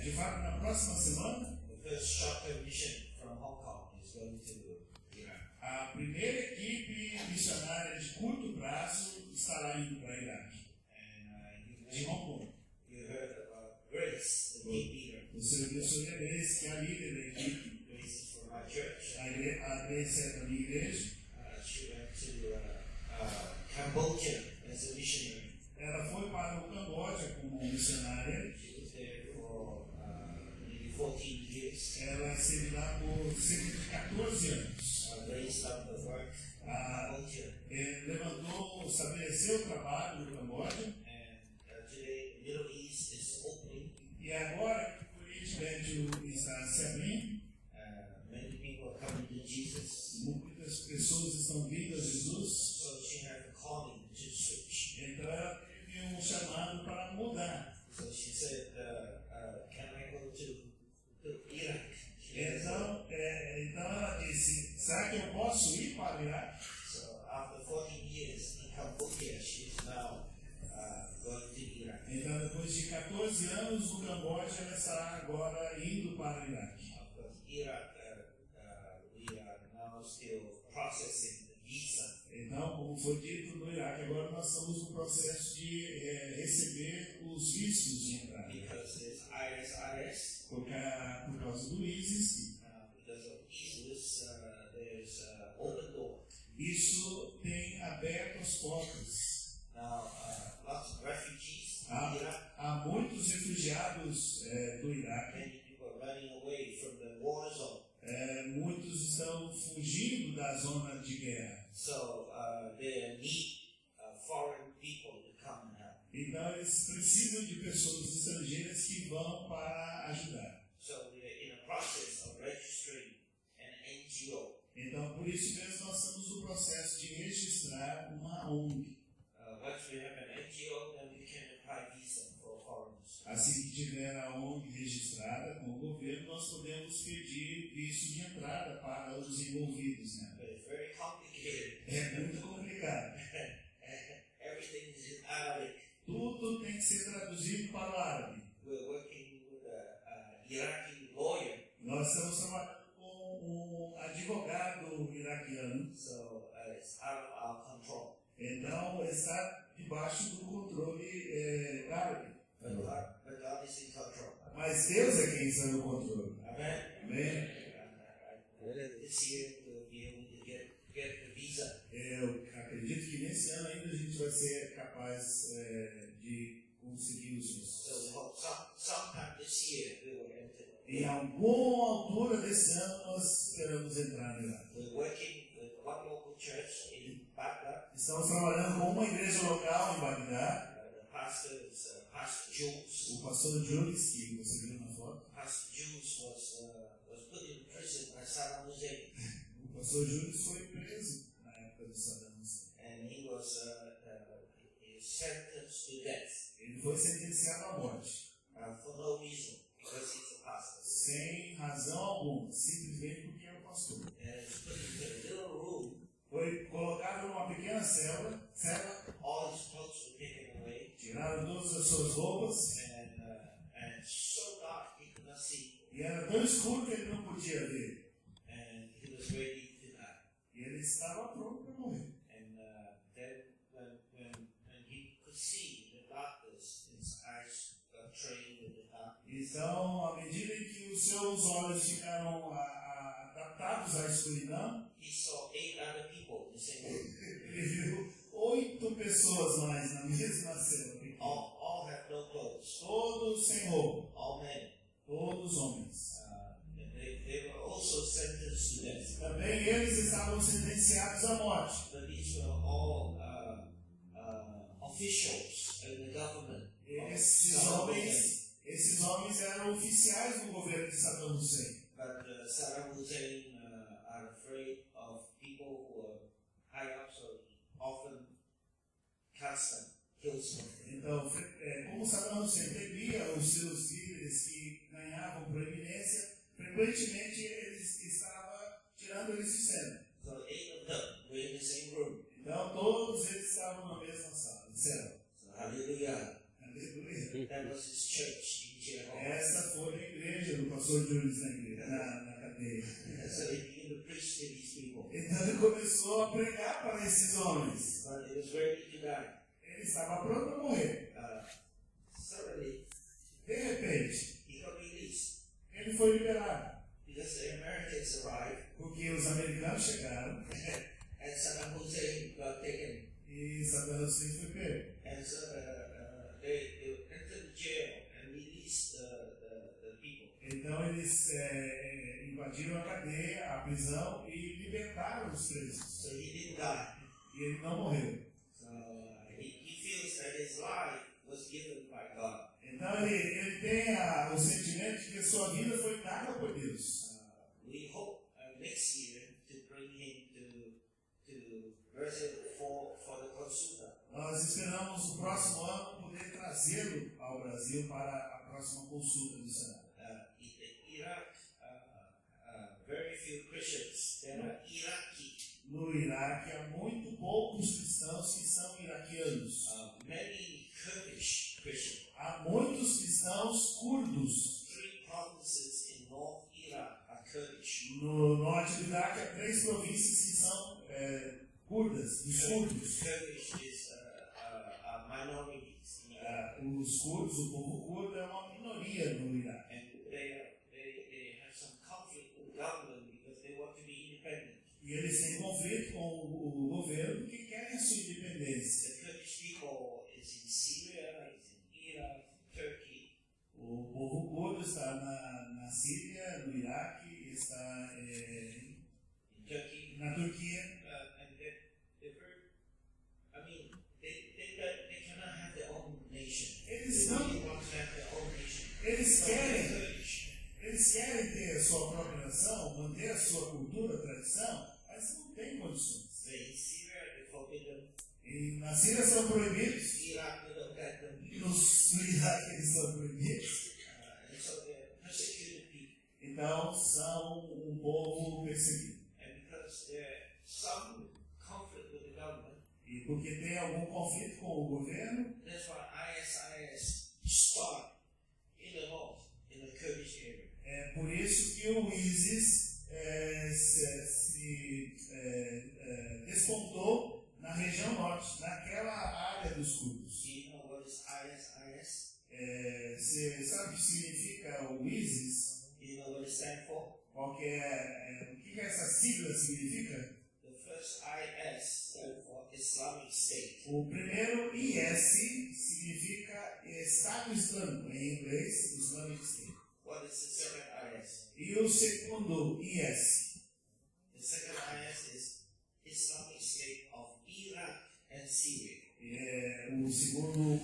De fato, na próxima semana, the first short-term mission from Hong Kong is going to Iraq. a primeira equipe missionária de curto prazo estará indo para Iraque, And de Hong Kong. you heard about Grace, the team leader. Você ouviu sobre a Grace, que é a líder da equipe. Grace is from my church. A Grace é da minha igreja. She went to Cambodia as a missionary. Ela foi para o Camboja como missionária. She was there for nearly 14 years. Ela esteve lá por cerca de 14 anos. Raised up the work in Cambodia. Levantou, estabeleceu o trabalho no Camboja. And today, the Middle East is opening. E agora que o Oriente Médio está se abrindo, Many people are coming to Jesus. muitas pessoas estão vindo a Jesus. So she had a calling to switch. Então ela teve chamado para mudar. So she said, can I go to Iraq? Então ela disse, será que eu posso ir para o Iraque? So after 14 years in Cambodia, she is now going to Iraq. Então depois de 14 anos no Camboja, ela está agora indo para o Iraque. Of course, Iraq, we are now still processing the visa. Então, como foi dito no Iraque, agora nós estamos no processo de receber os vistos de entrada. Because there's ISIS. Por causa do ISIS, Because of ISIS, there's open door. isso tem aberto as portas. Now, lots of refugees in Iraq. Há muitos refugiados do Iraque. Many people are running away from the war zone. Muitos estão fugindo da zona de guerra. So they need foreign people to come and help. Então eles precisam de pessoas estrangeiras que vão para ajudar. So we are in a process of registering an NGO. Então por isso mesmo nós estamos no processo de registrar uma ONG. Once we have an NGO, then we can apply visa for foreigners. Assim que tiver a ONG registrada com o governo, nós podemos pedir visto de entrada para os envolvidos, né? But it's very complicated. É muito complicado. Everything is in Arabic. Tudo tem que ser traduzido para o árabe. We're working with an Iraqi lawyer. Nós estamos trabalhando com um advogado iraquiano. So it's out of our control. Então está debaixo do controle árabe. But God is in control. Mas Deus é quem está no controle. Amen. Amém? This year we'll be able to get the visa. Eu acredito que nesse ano ainda a gente vai ser capaz de conseguir os vistos. So we hope sometime this year we will enter. Em alguma altura desse ano nós esperamos entrar no Iraque. We're working with one local church in Baghdad. Estamos trabalhando com uma igreja local em Bagdá. The pastor is Pastor Jules. O pastor Jules, que você viu na foto. Pastor Jules was put in prison by Saddam Hussein. O pastor Jules foi preso na época do Saddam Hussein. And he was sentenced to death Ele foi sentenciado à morte. for no reason, because he's a pastor. Sem razão alguma, simplesmente porque é o pastor. And he's put into a little room. Foi colocado numa pequena cela, All his clothes were taken away, tiraram todas as suas roupas, and so dark he could not see. e era tão escuro que ele não podia ver. And he was ready to die. E ele estava pronto para morrer. And then when he could see the darkness, his eyes got trained in the darkness. Então, à medida em que os seus olhos ficaram adaptados à escuridão, He saw 8 other people in the same room. ele viu 8 pessoas mais na mesma cela. All have no clothes. Todos sem roupa, All men. todos homens. They were also sentenced to death. Também eles estavam sentenciados à morte. But these were all officials in the government. Esses homens eram oficiais do governo de Saddam Hussein. But Saddam Hussein are afraid of people who are high up, so he often casts them, kills them. Então, como como Saddam Hussein via os seus líderes que ganhavam proeminência, frequentemente eles estavam tirando eles de cena. So 8 of them were in the same room. Então todos eles estavam na mesma sala, de céu. So hallelujah. Aleluia. That was his church in Jericho. Essa foi a igreja do pastor Jules na cadeia. So he began to preach to these people. Então ele começou a pregar para esses homens. But he was ready to die. Ele estava pronto para morrer. Suddenly, De repente, he got released ele foi liberado. because the Americans arrived Porque os americanos chegaram and Saddam Hussein got taken. e Saddam Hussein foi pego. And so they entered the jail and released the people. Então eles invadiram a cadeia, a prisão e libertaram os presos. So he didn't die. E ele não morreu. So he feels that his life was given by God. Então ele tem o sentimento de que sua vida foi dada por Deus. We hope next year to bring him to Brazil for the consulta. Nós esperamos no próximo ano poder trazê-lo ao Brasil para a próxima consulta do Senado. In Iraq, very few Christians. They are Iraqi. No Iraque há muito poucos cristãos que são iraquianos. Many Kurdish Christians. Há muitos cristãos curdos. 3 provinces in North Iraq are Kurdish. No norte do Iraque há 3 províncias que são curdas, dos curdos. Kurdish is minorities in Iraq. Os curdos, o povo curdo é uma minoria no Iraque. And they have some conflict with the government because they want to be independent. E eles têm conflito com o governo que querem a sua independência. The Kurdish people is in Syria, is in Iraq, Turkey. O povo curdo está na Síria, no Iraque, está In Turkey. na Turquia. And they're very, I mean, they cannot have their own nation. Eles They não- really want to have their own nation. Eles So they're querem, Kurdish. eles querem ter a sua própria nação, manter a sua cultura, tradição, mas não tem condições. In Syria, they forbid them. E na Síria são proibidos, Iraq, they don't let them. e no Iraque eles são proibidos. And so they're persecuted people. Então são um povo perseguido. And because there's some conflict with the government, E porque tem algum conflito com o governo, that's why ISIS start in the north, in the Kurdish area. é por isso que o ISIS despontou na região norte, naquela área dos curdos. Do you know what is ISIS? Você sabe o que significa o ISIS? Do you know what it stands for? O que essa sigla significa? The first IS stands for Islamic State. O primeiro IS significa Estado Islâmico, em inglês, Islamic State. What is the second IS? E o segundo IS? The second IS is Islamic State of Iraq and Syria. O segundo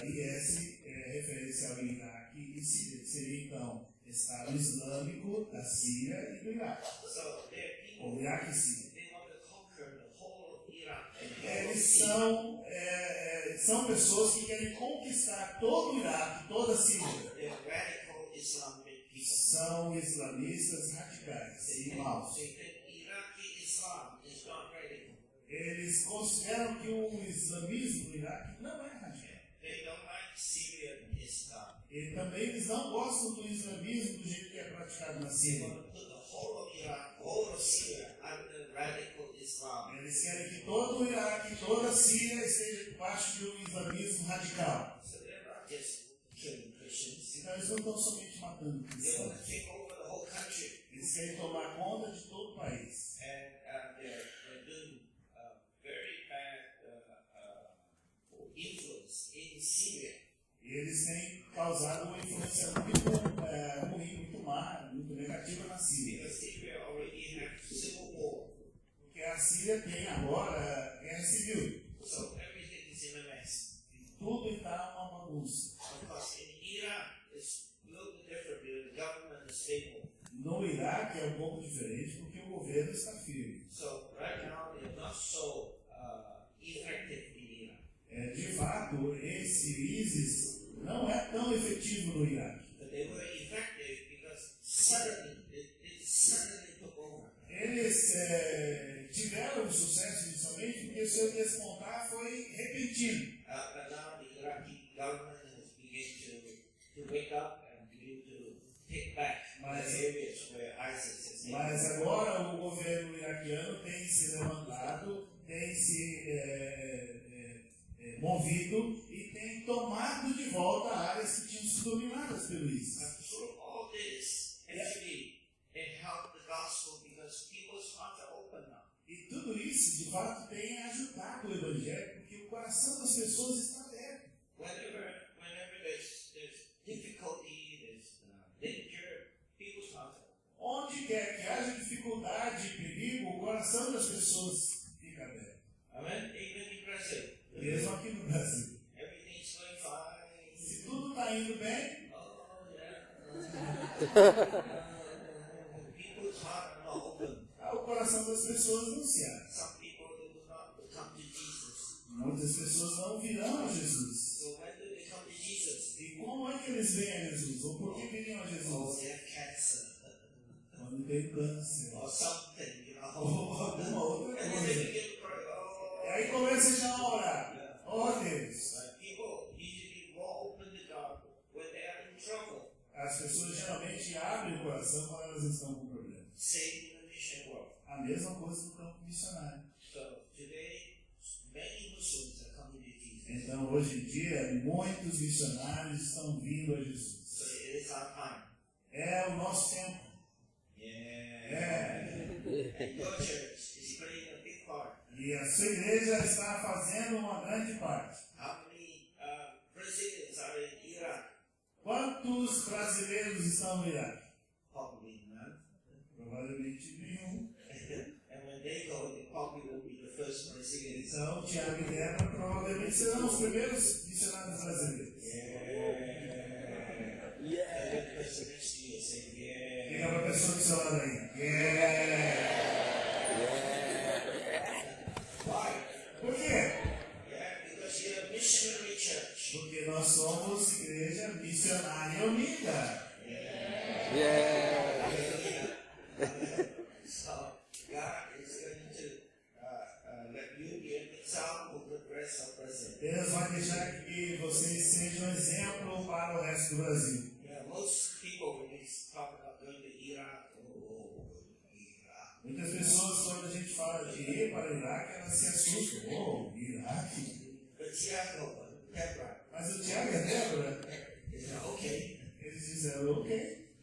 IS é referência ao Iraque e Síria, que seria então Estado Islâmico da Síria e do Iraque. So there are people, Ou Iraque e Síria. they want to conquer the whole of Iraq and the whole of Eles Syria. são pessoas que querem conquistar todo o Iraque, toda a Síria. They're radical Islamic people. São islamistas radicais e maus. They think Iraqi Islam is not radical. Eles consideram que o islamismo no Iraque não é radical. They don't like Syrian Islam. E também eles não gostam do islamismo do jeito que é praticado na They Síria. want to put the whole of Iraq, whole of Syria under radical Islam. Eles querem que todo o Iraque, toda a Síria esteja debaixo de um islamismo radical. So they're not just killing Christians. Então eles não estão somente matando They want to cristãos. take over the whole country. Eles querem tomar conta de todo o país. And they're doing very bad influence in Syria. E eles têm causado uma influência muito ruim, muito má, muito negativa na Síria. Because Syria already have civil war. Porque a Síria tem agora guerra civil. So everything is in a mess. Tudo está uma bagunça. Because in Iraq, it's a little bit different. The government is stable. No Iraque é um pouco diferente porque o governo está firme. So right now, they're not so effective in Iraq. De fato, esse ISIS não é tão efetivo no Iraque. But they were effective because suddenly, it suddenly took over. Eles tiveram sucesso inicialmente porque o seu despontar foi repentino. But now the Iraqi government has begun to wake up and begin to take back the areas where ISIS has taken. Mas agora o governo iraquiano tem se levantado, tem se movido e tem tomado de volta áreas que tinham sido dominadas pelo ISIS. And through all this, actually, it helped the gospel because people's hearts are open now. E tudo isso, de fato, tem ajudado o evangelho, porque o coração das pessoas está aberto. Whenever there's difficulty, there's danger, people's hearts are open. Onde quer que haja dificuldade e perigo, o coração das pessoas fica aberto. Amen? Even in Brazil. Mesmo aqui no Brasil. Everything's going fine. Se tudo está indo bem, Oh, yeah. People's hearts are not open. o coração das pessoas não se abre. Some people they will not come to Jesus. Muitas pessoas não virão a Jesus. So when do they come to Jesus? E como é que eles vêm a Jesus? Ou por que viriam a Oh, Jesus? they have cancer Quando tem câncer. or something, you know. Ou alguma outra And then they coisa. begin to pray. Oh, E aí começa já a orar. Oh Deus. people usually won't open the door when they are in trouble. As pessoas geralmente abrem o coração quando elas estão com problemas. Same in the mission world. A mesma coisa no campo missionário. So today, many Muslims are coming to Jesus. Então, hoje em dia, muitos missionários estão vindo a Jesus. So it is our time. É o nosso tempo. Yeah. And your church is playing a big part. E a sua igreja está fazendo uma grande parte. How many Brazilians are in Iraq? Quantos brasileiros estão no Iraque? Probably none. Provavelmente nenhum. And when they go, they probably will be the first Brazilians. Então, Tiago e Débora provavelmente serão os primeiros missionários brasileiros. And the person next to you say, yeah. Diga para a pessoa do seu lado aí. Yeah! Why? Por quê? Yeah, because you're a missionary church. Porque nós somos igreja missionária unida. So God is going to let you be an example to the rest of Brazil. Deus vai deixar que vocês sejam exemplo para o resto do Brasil. Yeah, most people when they talk about going to Iraq, Iraq. Muitas pessoas, quando a gente fala de ir para o Iraque, elas se assustam. Oh, Iraque? But Tiago, Deborah, Mas o Tiago e a Débora, is okay. eles disseram, ok.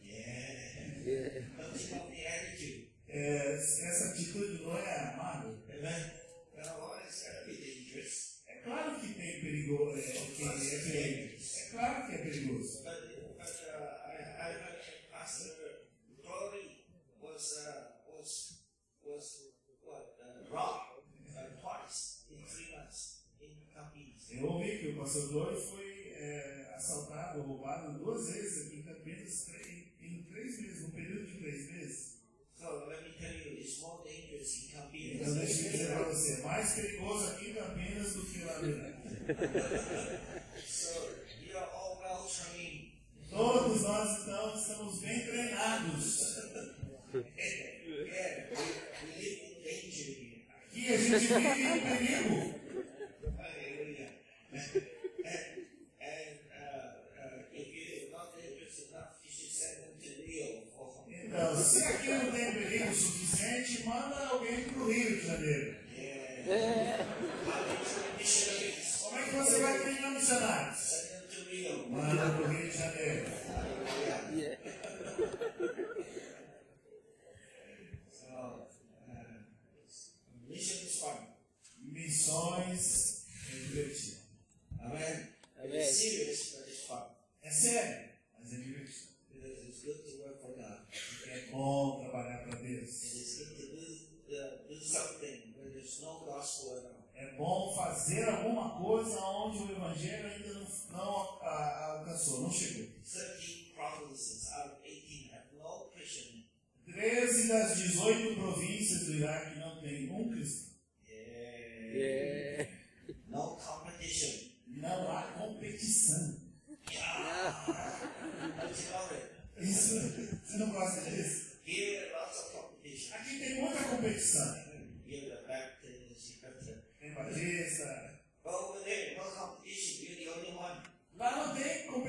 Yeah. Don't you know the attitude? Essa atitude não é amável. Amen. Well, it's going to be dangerous. É claro que tem perigo, é claro que é perigoso. But I heard Pastor Glory was robbed twice in 3 months in Campinas. Eu ouvi que o pastor Glória foi assaltado, roubado 2 vezes aqui em Campinas em 3 meses, no período de 3 meses. So let me tell you, it's more dangerous in Campinas. Então deixa eu dizer para você, é mais perigoso aqui em Campinas do que lá no Iraque. So you are all well trained. Todos nós então estamos bem treinados. Yeah, we live in danger here. Aqui a gente vive em perigo. Hallelujah. And if you're not dangerous enough, you should send them to Rio. Então, se aqui não tem perigo suficiente, manda alguém para o Rio de Janeiro. Missionaries, Como é que você vai treinar missionários? send them to Rio. Manda para o Rio de Janeiro. So, mission is fun. Missões é divertido. Amen. It's serious, but it's fun. É sério, mas é divertido. Because it's good to work for God. É bom trabalhar para It Deus. is good to do something where there's no gospel at all. É bom fazer alguma coisa onde o Evangelho ainda não alcançou, não chegou. 13 provinces out of 18 have no Christian. 13 das 18 províncias do Iraque não tem um cristão. No competition. Não há competição. Yeah.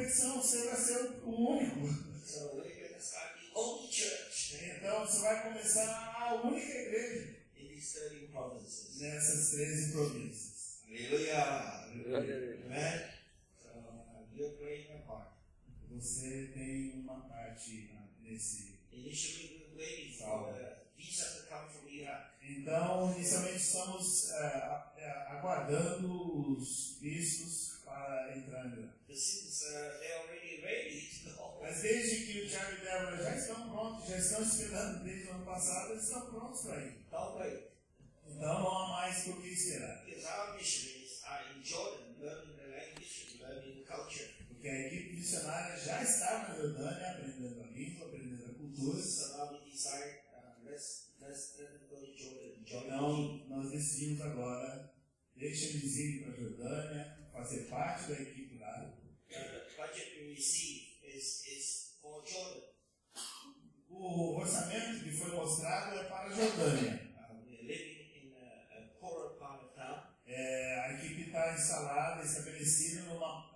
competição, você vai ser o único. So we're going to start the only church Então você vai começar a única igreja in these 13 provinces. nessas 13 províncias. Hallelujah. Amen. So you're playing your part. Você tem uma parte nesse. Initially, we were waiting for the visa to come from Iraq. Então, inicialmente estamos aguardando os vistos para entrar no Irã. But since they're already ready to go, Mas desde que o Tiago e Débora já estão prontos, já estão esperando desde o ano passado, eles estão prontos para ir. don't wait. Então não há mais por que esperar. Because our missionaries are in Jordan learning the language and learning the culture. Porque a equipe missionária já está na Jordânia aprendendo a língua, aprendendo a cultura. So now we decide, let's let them go to Jordan. Então nós decidimos agora, deixa eles irem para a Jordânia, fazer parte da equipe lá. The budget we receive is for Jordan. O orçamento que foi mostrado é para a Jordânia. We're living in a poorer part of town. A equipe está instalada, estabelecida numa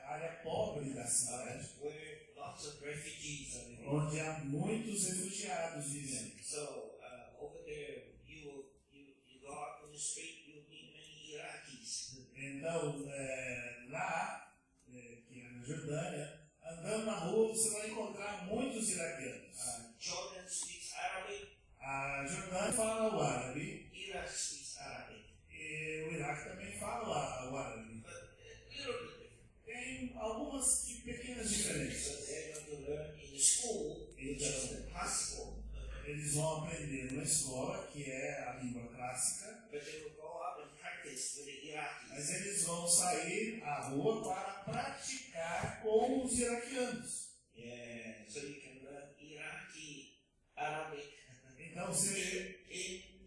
área pobre da cidade, Where lots of refugees are living. onde há muitos refugiados vivendo. So over there, you go out on the street, you meet many Iraqis. Então, lá, que é na Jordânia, andando na rua você vai encontrar muitos iraquianos. Jordan speaks Arabic, A Jordânia fala o árabe, Iraq speaks Arabic. e o Iraque também fala o árabe. But a little bit different. Tem algumas pequenas diferenças. So they're going to learn in the school, which is the classical, Eles vão aprender na escola, que é a língua clássica, but they will go out and practice with the Iraqis. mas eles vão sair à rua para praticar com os iraquianos. Yeah, so you can learn Iraqi Arabic Então,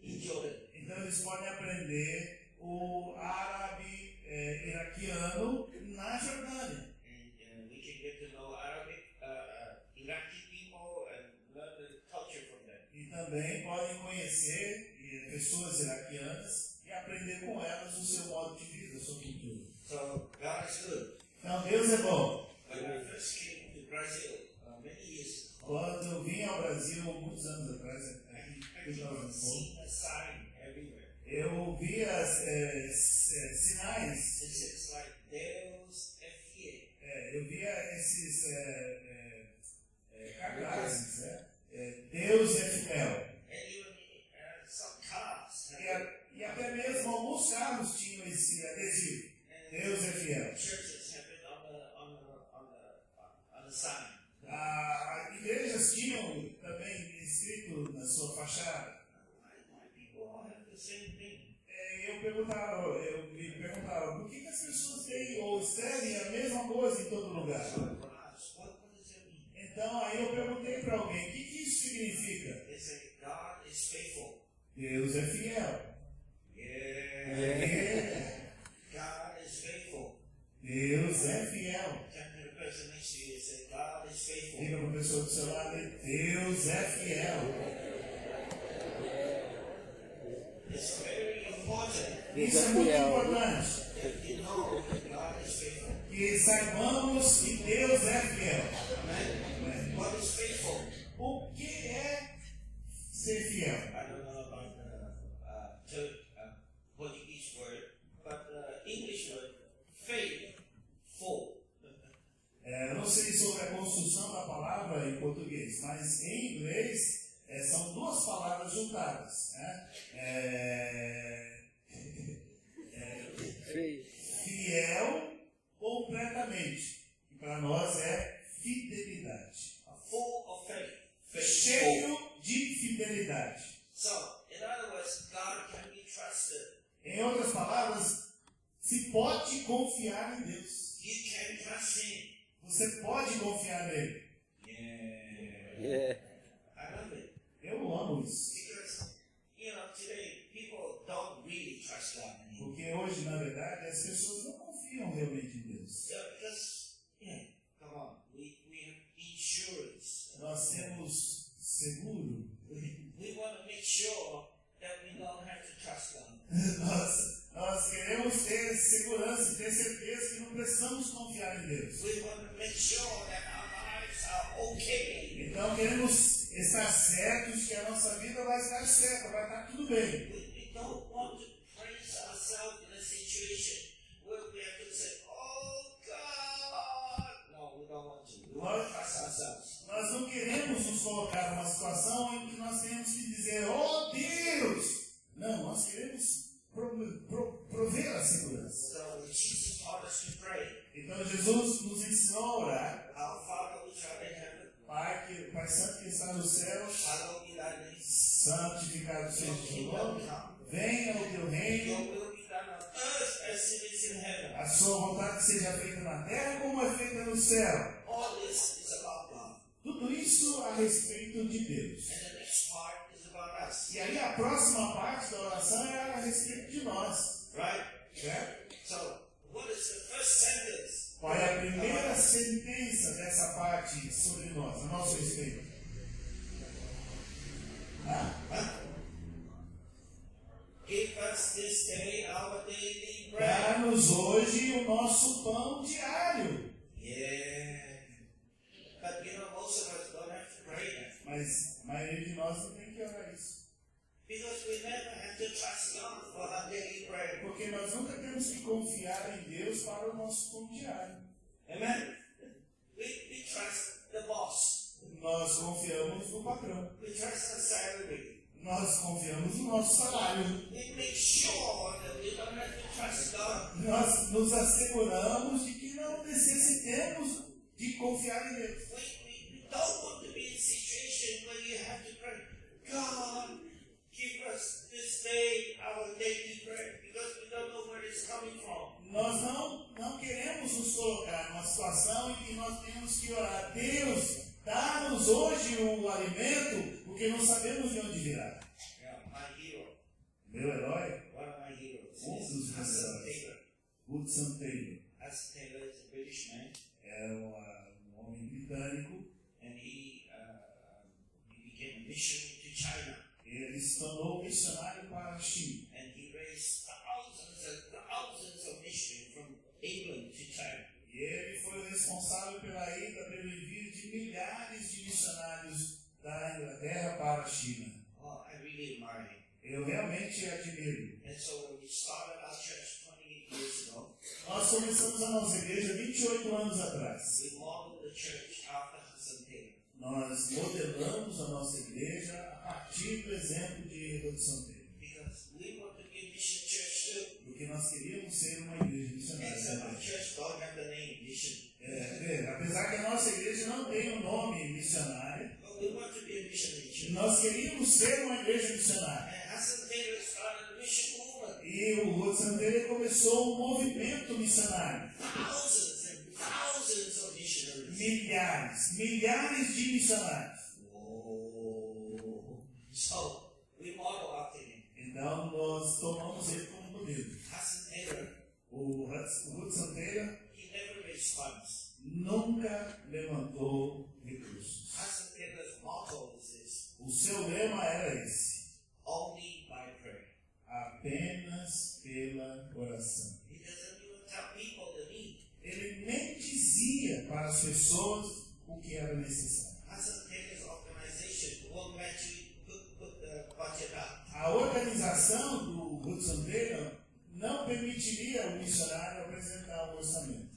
in Jordan. então eles podem aprender o árabe iraquiano na Jordânia. And we can get to know Arabic, Iraqi people and learn the culture from them. E também podem conhecer pessoas iraquianas e aprender com elas o seu modo de vida, a sua cultura. So God is good. Então Deus é bom. When I first came to Brazil many years ago, Quando eu vim ao Brasil, muitos anos atrás, aqui em 2000, seen a sign everywhere. eu vi sinais, It's like Deus é fiel. eu via esses cartazes, né? Deus é fiel. And even some cars. E até mesmo alguns carros tinham esse adesivo. Deus é fiel. Churches have it on the sign. Igrejas tinham também escrito na sua fachada. Why people all have the same thing? Eu me perguntava, por que as pessoas têm ou escrevem a mesma coisa em todo lugar? So I would ask, what does that mean? Então aí eu perguntei para alguém, o que isso significa? They say God is faithful. Deus é fiel. God is faithful. Deus é fiel. Turn to the person next to you and say, God is faithful. Diga para a pessoa do seu lado, Deus é fiel. It's very important Isso é muito importante. that you know that God is faithful. Que saibamos que Deus é fiel. Amen. What is faithful? O que é ser fiel? I don't know about the Portuguese word, but the English word, faithful. Eu não sei sobre a construção da palavra em português, mas em inglês são duas palavras juntadas. Né? Fiel completamente. E para nós é fidelidade. Full of faith. Cheio de fidelidade. So, in other words, God can be trusted. Em outras palavras, se pode confiar em Deus. You can trust Him. Você pode confiar nele. Yeah. I love it. Eu amo isso. Because, today people don't really trust God anymore. Porque hoje, na verdade, as pessoas não confiam realmente em Deus. So, because, come on, we have insurance. Nós temos seguro. We want to make sure that we don't have to trust God. Nós queremos ter segurança e ter certeza que não precisamos confiar em Deus. We want to make sure that our lives are okay. Então queremos estar certos que a nossa vida vai estar certa, vai estar tudo bem. We don't want to place ourselves in a situation where we have to say, oh God. No, we don't want to. We want to trust ourselves. Nós não queremos nos colocar numa situação em que nós tenhamos que dizer, oh Deus! Não, nós queremos prover a segurança. So Jesus taught us to pray. Então Jesus nos ensinou a orar. Our Father which art in heaven, Pai Santo que está nos céus, hallowed be thy name. santificado seja Your o teu kingdom nome. come. Venha o teu Your reino. will be done on earth as it is in heaven. A sua vontade seja feita na terra como é feita no céu. All this is about God. Tudo isso a respeito de Deus. And the next part is about us. E aí a próxima parte da oração é a respeito de nós. Right? Certo? So, what is the first sentence? Qual é a primeira sentença dessa parte sobre nós, a nosso respeito? Give us this day our daily bread. Dá-nos hoje o nosso pão diário. Yeah. But you know, most of us don't have to pray that. Mas a maioria de nós não tem que orar isso. Because we never have to trust God for our daily bread. Porque nós nunca temos que confiar em Deus para o nosso pão diário. Amen? We trust the boss. Nós confiamos no patrão. We trust the salary. Nós confiamos no nosso salário. We make sure that we don't have to trust God. Nós nos asseguramos de que não necessitemos de confiar em Deus. We don't want to be in a situation where you have to pray, God, give us this day our daily bread, because we don't know where it's coming from. Nós não queremos nos colocar numa situação em que nós temos que orar. Deus, dá-nos hoje o alimento, porque não sabemos de onde virá. Yeah, my hero, Meu herói, one of my heroes, dos is meus Hudson heróis, Taylor. Hudson Taylor, Hudson Taylor is a British man, é um homem britânico. and he became a missionary to China, Ele se tornou missionário para a China. and he raised thousands and thousands of missionaries from England to China. E ele foi o responsável pela ida, pelo envio de milhares de missionários da Inglaterra para a China. Oh, I really admire him. Eu realmente admiro. And so when we started our church 28 years ago, Nós começamos a nossa igreja 28 anos atrás. we modeled the church after Hudson Taylor. Nós modelamos a nossa igreja a partir do exemplo de Hudson Taylor. Because we want to be a mission church too. Porque nós queríamos ser uma igreja missionária Except our também. church don't have the name mission. Apesar que a nossa igreja não tem o nome missionário, But we want to be a missionary church. nós queríamos ser uma igreja missionária. And Hudson Taylor started a mission movement. E o Hudson Taylor começou um movimento missionário. Thousands and thousands of missionaries. Milhares de missionários. Whoa. So we model after him. Então nós tomamos ele como modelo. Hudson Taylor, O Hudson Taylor he never raised funds. nunca levantou recursos. Hudson Taylor's motto is this: O seu lema era esse: only by prayer. apenas pela oração. He doesn't even tell people the need. Ele nem dizia para as pessoas o que era necessário. Hudson Taylor's organization won't let you put the budget up. A organização do Hudson Taylor não permitiria ao missionário apresentar o orçamento.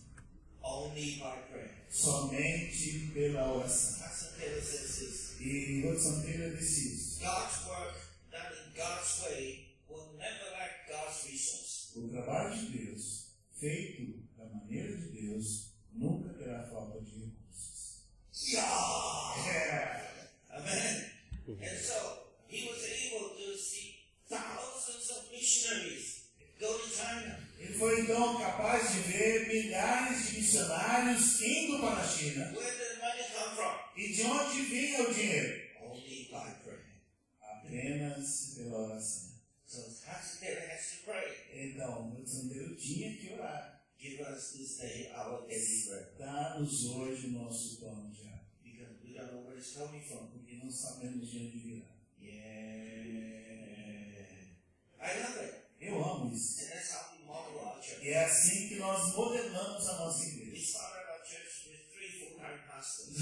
Only by prayer. Somente pela oração. Hudson Taylor says this: E Hudson Taylor disse isso. God's work done in God's way will never lack God's resource. O trabalho de Deus, feito da maneira de Deus, nunca terá falta de recursos. Yeah! Amen. And so he was able to see thousands of missionaries go to China. Ele foi então capaz de ver milhares de missionários indo para a China. Where did the money come from? E de onde vinha o dinheiro? Only by prayer. Apenas pela oração. So Hudson Taylor has to pray. Então, Hudson Taylor tinha que orar. Give us this day our daily bread. Dá-nos hoje o nosso pão diário. Because we don't know where it's coming from. Porque não sabemos de onde virá. Yeah. I love it. Eu amo isso. And that's how we model our church. E é assim que nós modelamos a nossa We igreja. started our church with 3 pastors.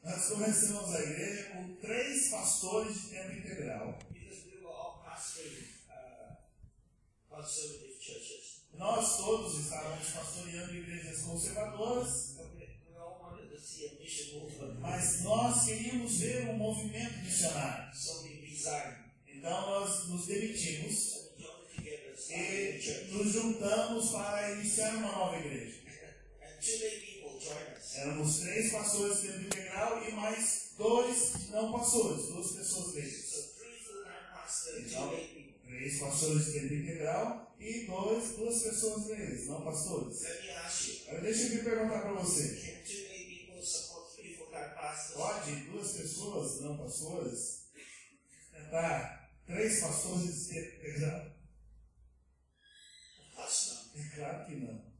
Nós começamos a igreja com 3 pastores de tempo integral. Because we were all pastoring conservative churches. Nós todos estávamos pastoreando igrejas conservadoras, But we all wanted to see a mission movement. mas nós queríamos ver um movimento missionário. So we resigned. Então nós nos demitimos And we joined together, started a e church. nos juntamos para iniciar uma nova igreja. And 2 lay people joined us. Éramos 3 pastores de tempo integral e mais 2 não pastores, 2 pessoas leigas. So 3 full-time pastors and 2 Então, lay people. 3 pastores de tempo integral e 2 pessoas leigas, não pastores. Let me ask you, Agora deixa eu me perguntar para você. can 2 lay people support 3 full-time pastors? Pode 2 pessoas não pastoras tentar 3 pastores de tempo integral? Of course not. É claro que não.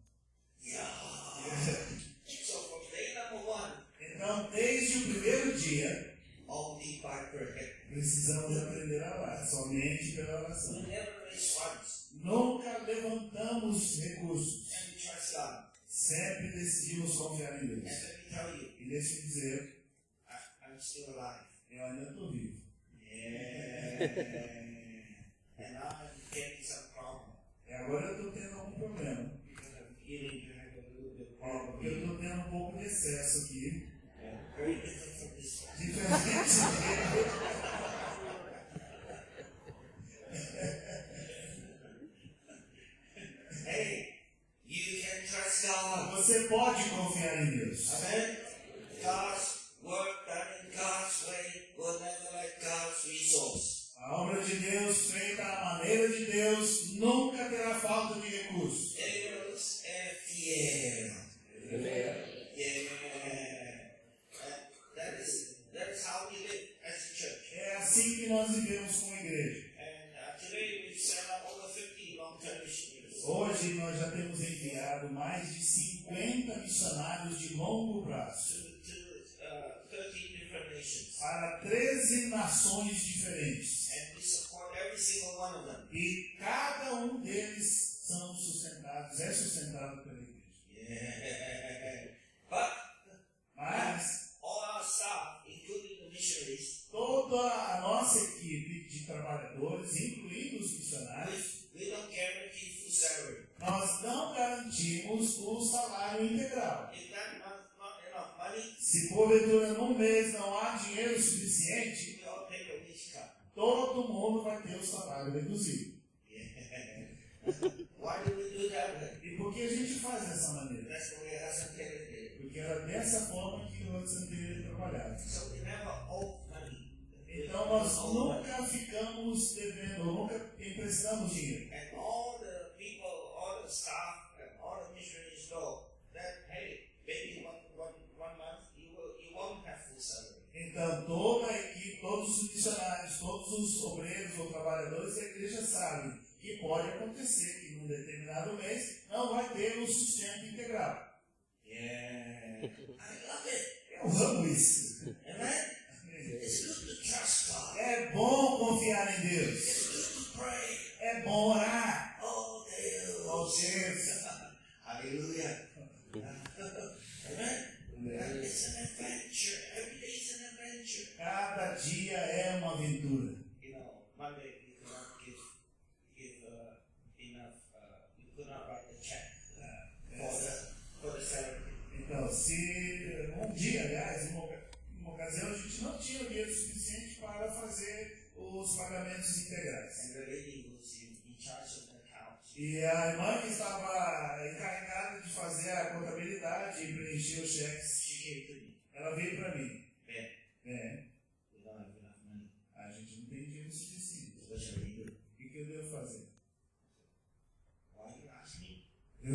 Yeah. So from day number 1, Então, desde o primeiro dia, only by prayer. precisamos aprender a orar, somente pela We oração. never raise funds. Nunca levantamos recursos, And we trust God. sempre decidimos confiar em Deus. And let me tell you, E deixe-me dizer, I'm still alive. eu ainda estou vivo. Yeah. And I'm getting some problem E agora eu estou tendo algum problema. because I'm feeling to have a little bit of Porque eu problem. estou tendo um pouco de excesso aqui. Yeah, very different from this one. Diferente. Hey, you can trust God. Você pode confiar em Deus. Amen. God's work done in God's way will never let God's resource. A obra de Deus, feita à maneira de Deus, nunca terá falta de recursos. Deus é fiel. Yeah. That is how we live as a church. É assim que nós vivemos como igreja. And today we've set up over 50 long-term missionaries. Hoje nós já temos enviado mais de 50 missionários de longo prazo To 13 different nations. para 13 nações diferentes. And we support every single one of them. E cada um deles são sustentados, é sustentado pela igreja. Yeah. But Mas all our staff, including the missionaries, toda a nossa equipe de trabalhadores, incluindo os missionários, we don't guarantee full salary. nós não garantimos o salário integral. If that month not enough money, Se porventura num mês não há dinheiro suficiente, we all take a wage cut. todo mundo vai ter o salário reduzido. Why do we do that way? E por que a gente faz dessa maneira? That's the way Hassan Taylor did. Porque era dessa forma que o Hudson Taylor trabalhava. So we never owe money. Então nós nunca ficamos devendo, nunca emprestamos dinheiro. And all the people, all the staff, and all the missionaries know that, hey, maybe one month you won't have full salary. Então toda a equipe, todos os missionários, todos os obreiros ou trabalhadores da igreja sabem que pode acontecer que num determinado mês não vai ter o sustento integral. Yeah. I love it. Eu amo isso. Amen? It's good to trust God. É bom confiar em Deus. It's good to pray. É bom orar. Oh, Deus. Oh, Deus. Hallelujah. Amen? And it's an adventure. Every day is an adventure. Cada dia é uma aventura. You know, Monday we could not give enough, we could not write the check for the salary. Então, se um dia, aliás, em uma ocasião, a gente não tinha dinheiro suficiente para fazer os pagamentos integrais. And the lady was in charge of the account. E a irmã que estava encarregada de fazer a contabilidade e preencher os cheques, She came to me. ela veio para mim. Ben, We don't have enough money. a gente não tem dinheiro suficiente. What shall we do? O que eu devo fazer? Why you ask me? Eu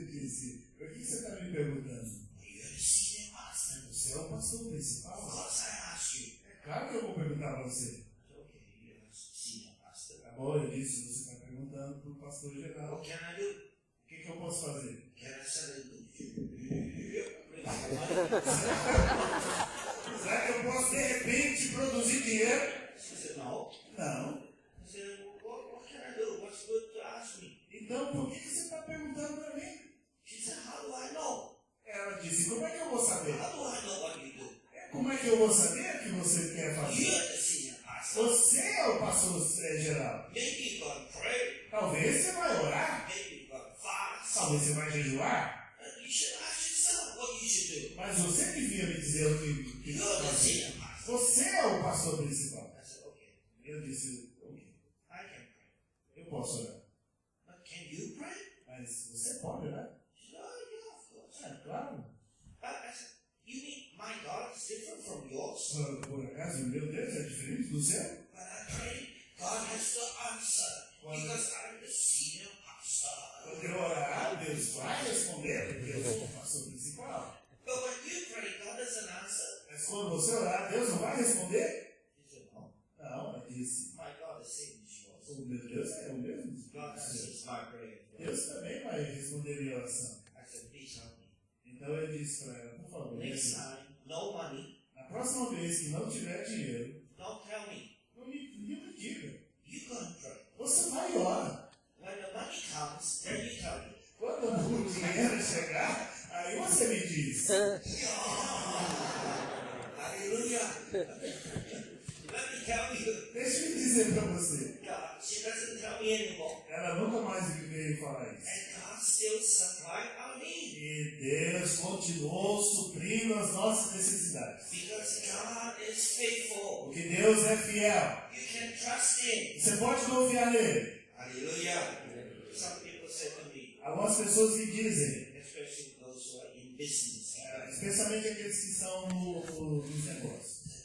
disse, por que você está me perguntando? You're the senior pastor. Você é o pastor Of principal? course I ask you. É claro que eu vou perguntar para você. I said, okay, you're the senior pastor. Tá bom, eu disse, você está perguntando para o pastor geral. What can I do? O que eu posso fazer? Can I sell it? Será que eu posso, de repente, produzir dinheiro? She said, no. Não. I said, what can I do? What's good to ask me? Então, por que você está perguntando para mim? She said, how do I know? Ela disse, como é que eu vou saber? How do I know what you do? Como é que eu vou saber o que você quer You fazer? are the senior pastor. Você é o pastor geral. Maybe you're going to pray. Talvez você vai orar. Maybe you're going to fast. Talvez você vai jejuar. You should ask yourself what you should do. Mas você devia me dizer o que You're the senior pastor. você é o pastor principal. I said, okay, Eu disse, ok, I can pray. eu posso orar. But can you pray? Mas você pode orar? She said, oh, yeah, of course. É, claro. I said, you mean my God is different from yours? Por acaso, meu Deus é diferente do seu? When I pray, God has to answer because I'm the senior pastor. Quando eu orar, Deus vai responder, porque eu sou o pastor principal. But when you pray, God doesn't answer. Mas quando você orar, Deus não vai responder? He said, no, Não, ela disse, my God is same as yours. o meu Deus é o mesmo. God answers my prayer. Deus também vai responder minha oração. I said, please help me. Então eu disse para ela, por favor, me Next ajude. time, no money, Na próxima vez que não tiver dinheiro, don't tell me. não me diga. You go and pray. Você vai e ora. When the money comes, then you tell me. Quando o dinheiro chegar, aí você me diz. Hallelujah. Let me tell you, Deixa eu dizer para você. God, she doesn't tell me anymore. Ela nunca mais veio falar isso. And God still supplied our need. E Deus continuou suprindo as nossas necessidades. Because God is faithful. Porque Deus é fiel. You can trust Him. Você pode confiar nele. Hallelujah. Some people say to me, Algumas pessoas me dizem, especially those who are in business, especialmente aqueles que estão nos negócios.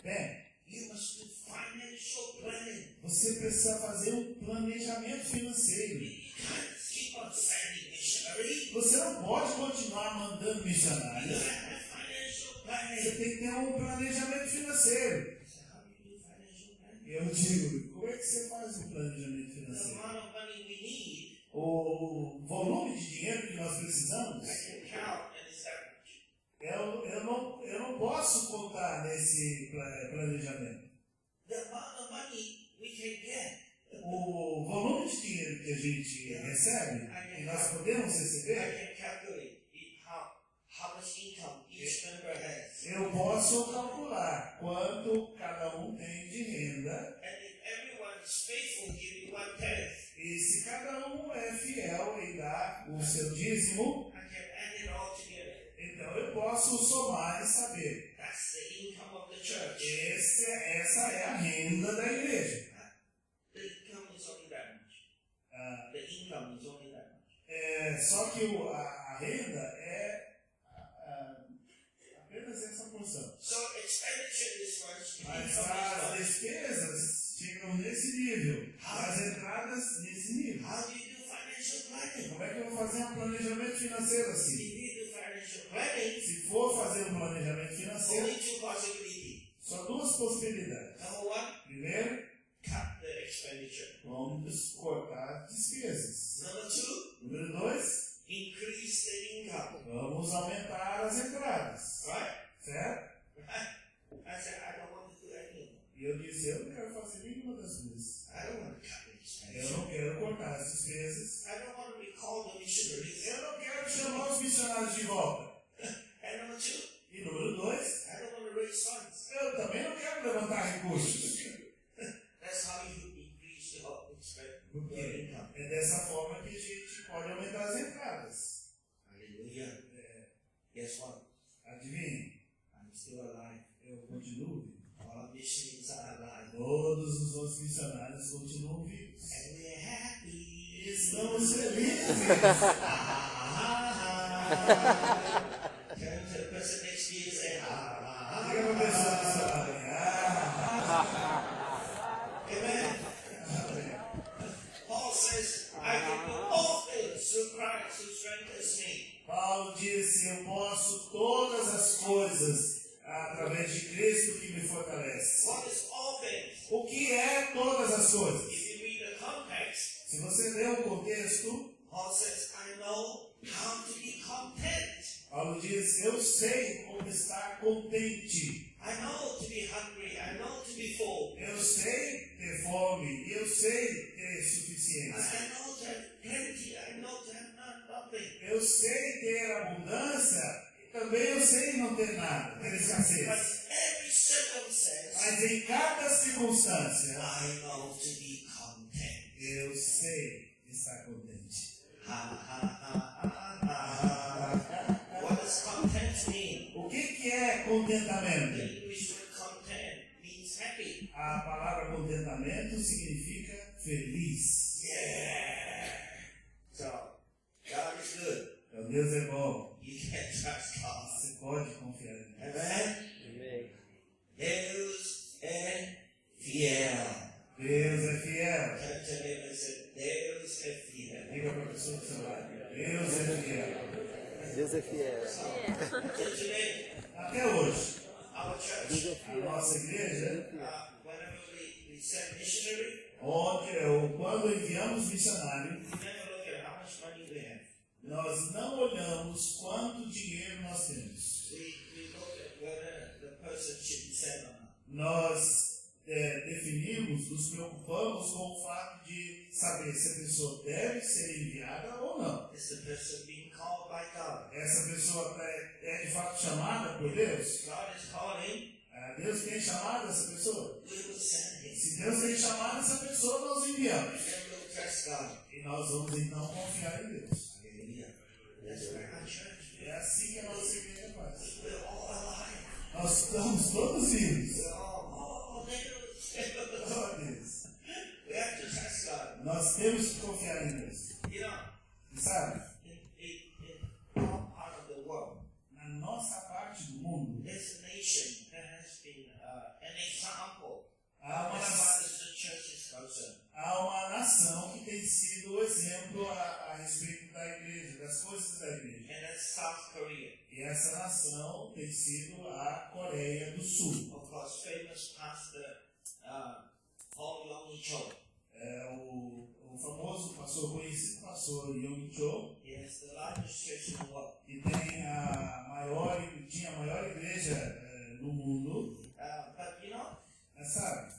Bem, you must do financial planning. você precisa fazer um planejamento financeiro. You can't keep on sending missionary. Você não pode continuar mandando You missionários. gotta have financial Você planning. tem que ter um planejamento financeiro. I said, how do you do financial planning? E eu digo, como é que você faz um planejamento The financeiro? amount of money we need, O volume de dinheiro que nós precisamos, I can count, and it's that much. eu não posso contar nesse planejamento. The amount of money we can get, O volume de dinheiro que a gente recebe, que nós podemos I receber, can calculate how much income each member has. eu posso calcular quanto cada um tem de renda. And if everyone is faithful, give you 1/10. E se cada um é fiel em dar o seu dízimo, I can add it all together. então eu posso somar e saber. That's the income of the church. Essa é a renda da igreja. The income is only that much. Ah, The income is only that much. só que a renda é apenas essa porção. So expenditure is first, Mas income as is first. despesas chegam nesse nível, as entradas nesse nível. How do you do financial planning? Como é que eu vou fazer um planejamento financeiro If assim? you do financial planning, Se for fazer um planejamento financeiro, only two possibilities. só duas possibilidades. Number one, Primeiro, cut the expenditure. vamos cortar despesas. Number two, Número 2, increase the income. vamos aumentar as entradas. Right? Certo? I said, I don't want to do any of them. E eu disse, eu não quero fazer nenhuma das duas. I don't want to cut the Eu expenditure. não quero cortar as despesas. I don't want to recall the missionaries. Eu não quero chamar os missionários de volta. And number two, E número 2, I don't want to raise funds. eu também não quero levantar recursos. That's how you increase your Porque income. é dessa forma que a gente pode aumentar as entradas. Hallelujah. Guess what? Adivinha? I'm still alive. Eu continuo vivo. All missionaries are alive. Todos os outros missionários continuam vivos. And we're happy. E estamos felizes. Turn to the person next to you and say, Diga para a pessoa que está bem. Amen. Paul says, I can do all things through Christ who strengthens me. Paulo disse, eu posso todas as coisas através de Cristo que me fortalece. What is all things? O que é todas as coisas? If you read the context, Se você ler o contexto, Paul says, I know how to be content. Paulo diz, eu sei como estar contente. I know to be hungry. I know to be full. Eu sei ter fome. Eu sei ter suficiência. I know to have plenty. I know to have none. nothing. Eu sei ter abundância e também eu sei não ter nada, ter escassez. But every circumstance, Mas em cada circunstância, I know to be content. eu sei estar contente. Ha, ha, ha, ha, ha. What does content mean? O que é contentamento? The English word content means happy. A palavra contentamento significa feliz. Yeah. So, God is good. Então, Deus é bom. You can trust God. Você pode confiar em Deus. Amen? Deus é fiel. Deus é fiel. Turn to them and say, Deus é fiel. Diga para a pessoa do seu lado. Deus é fiel. Deus é fiel. So today, Até hoje, our church, a nossa igreja, whenever we send missionary, onde ou quando enviamos missionário, we never look at how much money we have. nós não olhamos quanto dinheiro nós temos. We look at whether the person should be sent or not. Nós definimos, nos preocupamos com o fato de saber se a pessoa deve ser enviada ou não. Is the person being called by God? Essa pessoa é de fato chamada por Deus? God is calling, Deus tem chamado essa pessoa? we will send him. Se Deus tem chamado essa pessoa, nós enviamos. Then we'll trust God. E nós vamos então confiar em Deus. Hallelujah. That's where our church É assim que a nossa igreja faz. we're all alive. Nós estamos todos vivos. We're all Deus. Glória a Deus. We have to trust God. Nós temos que confiar em Deus. You know, E sabe, in our part of the world, na nossa parte do mundo, there's a nation that has been an example há uma, as far nação, as the church is concerned. há uma nação que tem sido o exemplo a respeito da igreja, das coisas da igreja. And that's South Korea. E essa nação tem sido a Coreia do Sul. Of course, famous pastor Paul Yong-Cho. O famoso pastor, conhecido pastor Yong-Cho, He has the largest church in the world. que tem tinha a maior igreja no mundo. But you know, Sabe,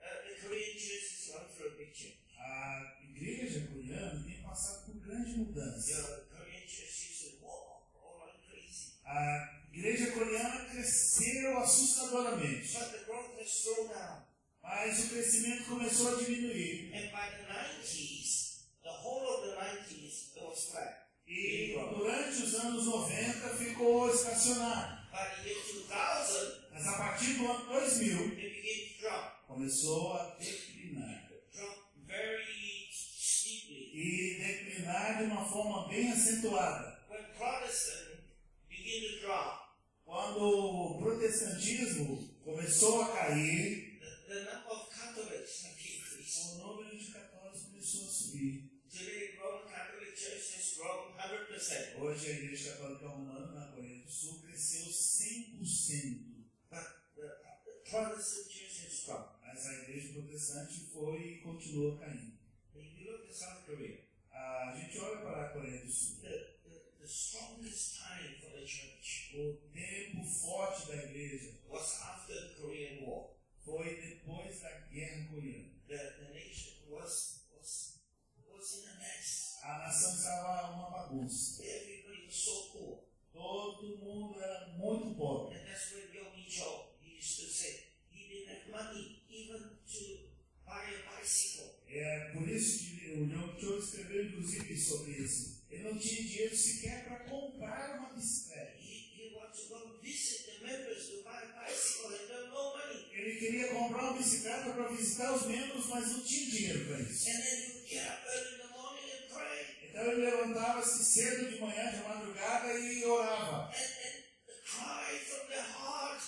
the Korean church is going through a big change. a igreja coreana tem passado por grande mudança. The Korean church used to walk all like crazy. A igreja coreana cresceu assustadoramente, But the growth has slowed down. mas o crescimento começou a diminuir. And by the 90s, the whole of the 90s, it was flat. E durante os anos 90 ficou estacionado. By the year 2000, Mas a partir do ano 2000 it began to drop. começou a declinar. Drop very steeply. E declinar de uma forma bem acentuada. When Protestant began to drop, Quando o protestantismo começou a cair, the number of Catholics have increased. o número de católicos começou a subir. Today, Roman Catholic Church has grown 100%. Hoje a Igreja Católica Romana na Coreia do Sul cresceu 100%. But the Protestant Church has dropped. Mas a Igreja Protestante foi e continua caindo. If you look at South Korea, A gente olha para a Coreia do Sul. the strongest time for the church O tempo forte da Igreja was after the Korean War. foi depois da Guerra Coreana. The nation was in a mess. A nação estava uma bagunça. Everybody was so poor. Todo mundo era muito pobre. And that's where Yong-Cho used to say he didn't have money even to buy a bicycle. É por isso que o Yong-Cho escreveu inclusive sobre isso. Ele não tinha dinheiro sequer para comprar uma bicicleta. He wanted to go visit the members to buy a bicycle and there was no money. Ele queria comprar uma bicicleta para visitar os membros, mas não tinha dinheiro para isso. And then he would get up early in the morning and pray. Então ele levantava-se cedo de manhã, de madrugada, e orava. And the cry from the heart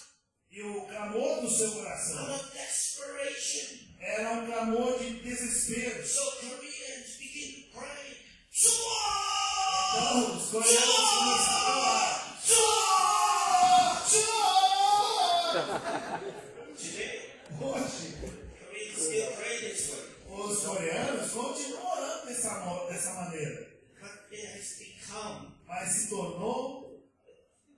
E o clamor do seu coração out of desperation. era um clamor de desespero. So Koreans begin to pray. Então os coreanos começaram a Today, hoje, Koreans still pray this way. os coreanos continuam orando dessa maneira, But it has become mas se tornou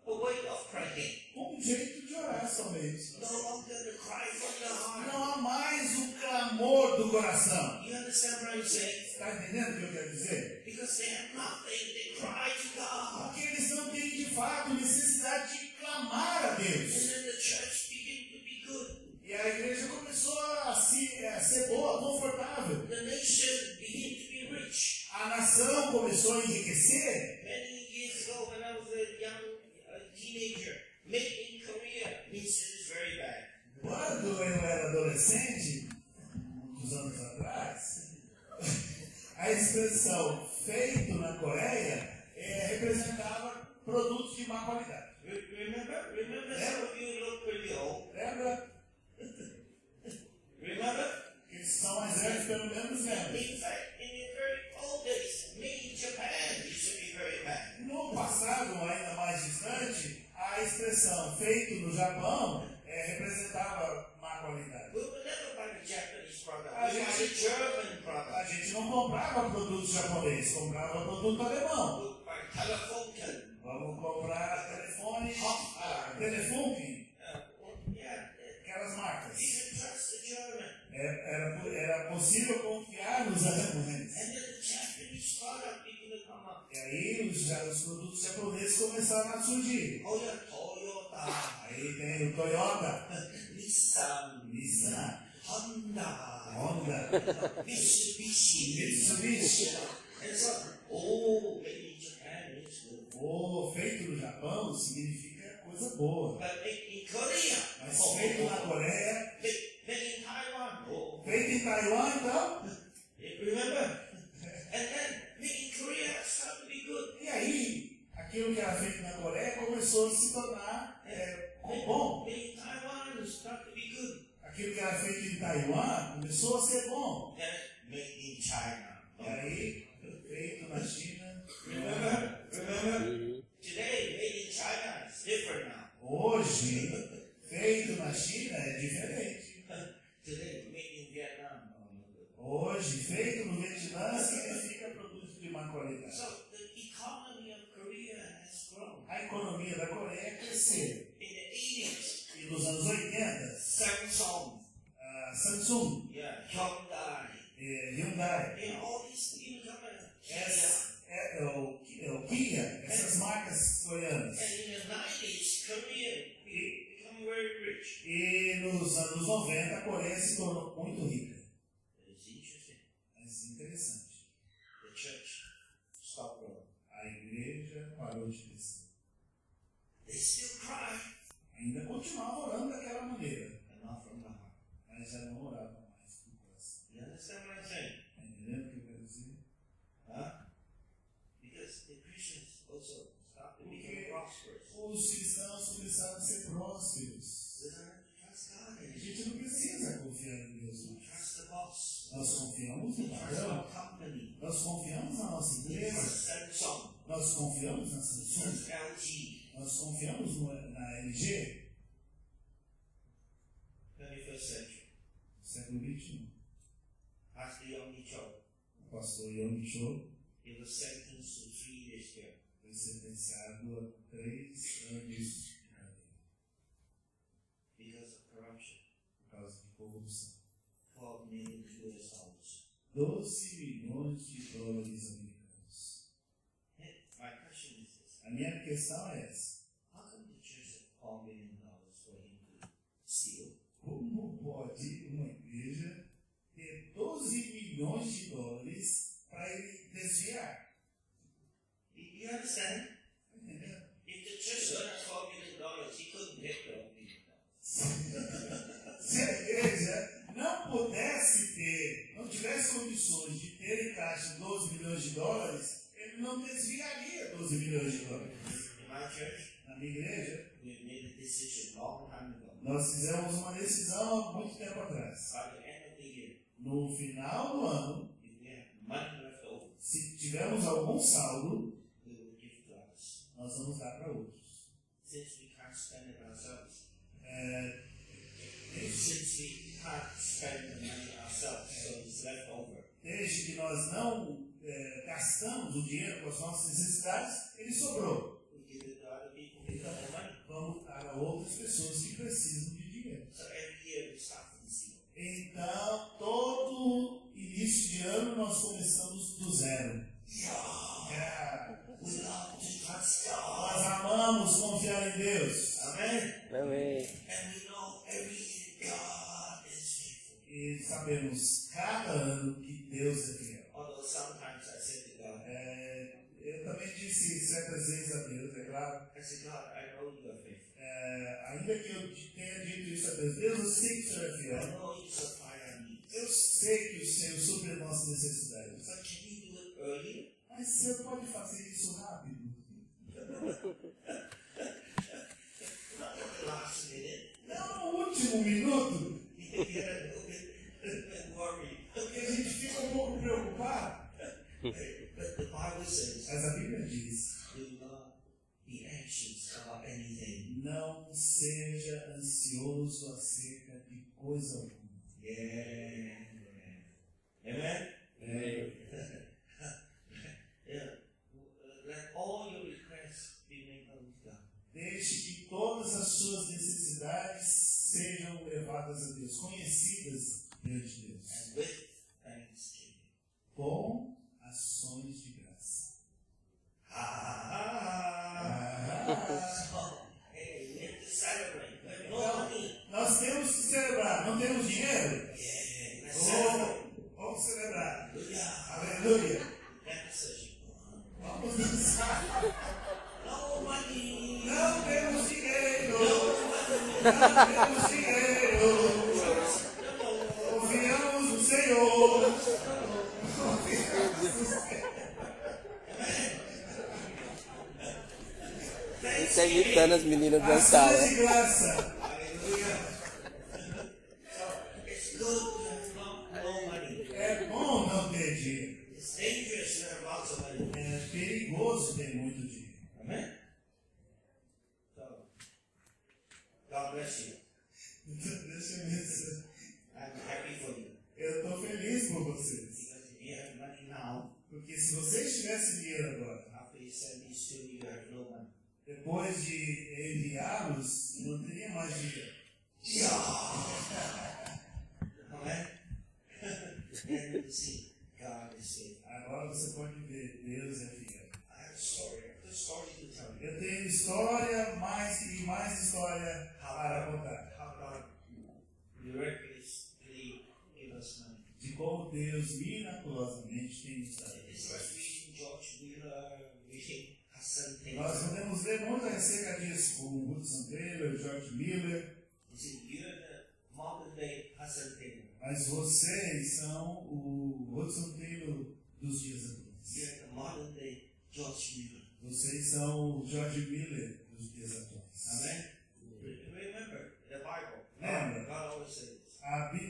a way of praying. um jeito de orar somente. No longer the cry from the heart. Não há mais o clamor do coração. You understand what I'm saying? Está entendendo o que eu quero dizer? Because they have nothing, they cry to God. Porque eles não têm de fato necessidade de clamar a And Deus. then the church began to be good. E a igreja começou a ser boa, confortável. The nation began to be rich. A nação começou a enriquecer. Many years ago, when I was a young teenager, made in Korea means it is very bad. Quando eu era adolescente, uns anos atrás, a expressão feito na Coreia representava produtos de má qualidade. Remember, some of you look pretty old. Lembra? Remember? Eles são mais velhos, pelo menos lembram. In fact, in the very old days, made in Japan used to be very bad. No passado, ainda mais distante, a expressão feito no Japão representava má qualidade. We would never buy a Japanese product. Ah, We buy a German A product. gente não comprava produto japonês, comprava produto alemão. We would buy Telefunken. Vamos comprar telefone, Telefunken, Yeah, aquelas marcas. you can trust the German. Era possível confiar nos alemães. And then the Japanese product began to come up. E aí os produtos japoneses começaram a surgir. Oh yeah, Toyota, Aí tem o Toyota, Nissan, Nissan, Honda, Honda, Mitsubishi. Mitsubishi. And so, oh, made in Japan is good. O feito no Japão significa coisa boa. But made in Korea, Mas feito na Coreia, made in Taiwan, oh. feito em Taiwan, então. Remember? And then made in Korea started to be good. E aí, aquilo que era feito na Coreia começou a se tornar bom. Made in Taiwan started to be good. Aquilo que era feito em Taiwan começou a ser bom. Then made in China. E aí, feito na China. Remember? Today, made in China is different now. Hoje, feito na China é diferente. Today, made in Vietnam. Hoje, feito no Vietnã significa produto de má qualidade. So the economy of Korea has grown. A economia da Coreia cresceu. In the 80s, E nos anos 80, Samsung, a Samsung, Hyundai, Hyundai, all these things come in. o Kia, essas marcas coreanas. And in the 90s, Korea become very rich. E nos anos 90, a Coreia se tornou muito rica. It's interesting. Mas interessante. The church stopped growing. A igreja parou de crescer. They still cry, Ainda continuava orando daquela maneira, but not from the heart. mas já não orava mais do coração. You understand what I'm saying? Está entendendo o que eu quero dizer? Huh? Because the Christians also stopped to become prosperous. Os cristãos começaram a ser prósperos. They don't have to trust God A anymore. gente não precisa confiar em Deus mais. Trust the boss. Nós confiamos no Trust patrão, our company. nós confiamos na nossa empresa, Trust Samsung. nós confiamos na Samsung, Trust LG. nós confiamos na LG. 21st century. Século XXI. Pastor Yong Cho. O pastor Yong Cho He was sentenced to 3 years jail. foi sentenciado a 3 anos de cadeia Because of corruption. por causa de corrupção. $12 million US. 12 milhões de dólares americanos. My question is this. A minha questão é essa. How come the church had $12 million for him to steal? Como pode uma igreja ter 12 milhões de dólares para ele desviar? You understand? Entendeu? If the church earned $12 million, he couldn't get $12 million. Se a igreja não pudesse ter, não tivesse condições de ter em caixa 12 milhões de dólares, ele não desviaria 12 milhões de dólares. In my church, Na minha igreja, we made a decision long time ago. nós fizemos uma decisão há muito tempo atrás. By the end of the year, No final do ano, if we have money left over, se tivermos algum saldo, we will give to others. nós vamos dar para outros. Since we can't spend it ourselves, Desde so it's left over. que nós não gastamos o dinheiro com as nossas necessidades, ele sobrou. We give it to other people who don't have money. Vamos dar a outras pessoas que precisam de dinheiro. So every year we start from zero. Então, todo início de em Deus. Amen. Amém. And we know every year God is faithful. E sabemos cada ano que Deus é fiel. Although sometimes I say to God, Eu também disse certas vezes a Deus, é claro, I say, God, I know you are faithful. ainda que eu tenha dito isso a Deus, Deus, eu sei que o Senhor é I fiel. know you supply our needs. Eu sei que o Senhor supre as nossas necessidades. But can you do it early? Mas o Senhor pode fazer isso rápido. Not at the last minute. Não no último minuto, You get a little bit worried. porque a gente fica um pouco preocupado. But the Bible says, Mas a Bíblia diz, do not be anxious about anything. não seja ansioso acerca de coisa alguma. Yeah. Amen? É, Yeah. Let all your requests be made known to God. deixe que todas as suas necessidades sejam levadas a Deus, conhecidas diante de Deus, And with thanksgiving. com ações de graça. So, hey, we have to celebrate. We have no money. Nós temos que celebrar, não temos dinheiro? Yeah, let's celebrate. Vamos celebrar. Hallelujah. Aleluia. That's such Vamos dançar. no money. Não temos dinheiro. No money. Não temos dinheiro. Confiamos no Senhor. Confiamos no Senhor. Ele tá imitando as meninas Ações dançar, de né? graça. Hallelujah. So it's good to have no money. É bom não ter dinheiro. It's dangerous to have lots of money. É perigoso ter muito dinheiro. Amen. So God bless you. Deixa eu ver. I'm happy for you. Eu estou feliz por vocês. Because if you have money now, Porque se vocês tivessem dinheiro agora, after you send these to you have no money. depois de enviá-los, não teria mais dinheiro. Amen. And you see, God is faithful. Agora você pode ver, Deus é fiel. I have a story. I have a story to tell you. Eu tenho história, mais e mais história para contar. How God miraculously gave us money. De como Deus miraculosamente tem nos dado. It's like reading George Wheeler, reading Hassan Nós Taylor. podemos ler muito acerca disso com o Hudson Taylor, George Miller, You see, you're the modern day Hassan Taylor. mas vocês são o Hudson Taylor dos dias atuais. You're the modern day George Miller. Vocês são o George Miller dos dias atuais. Amen. Remember the Bible. Lembra? God always says,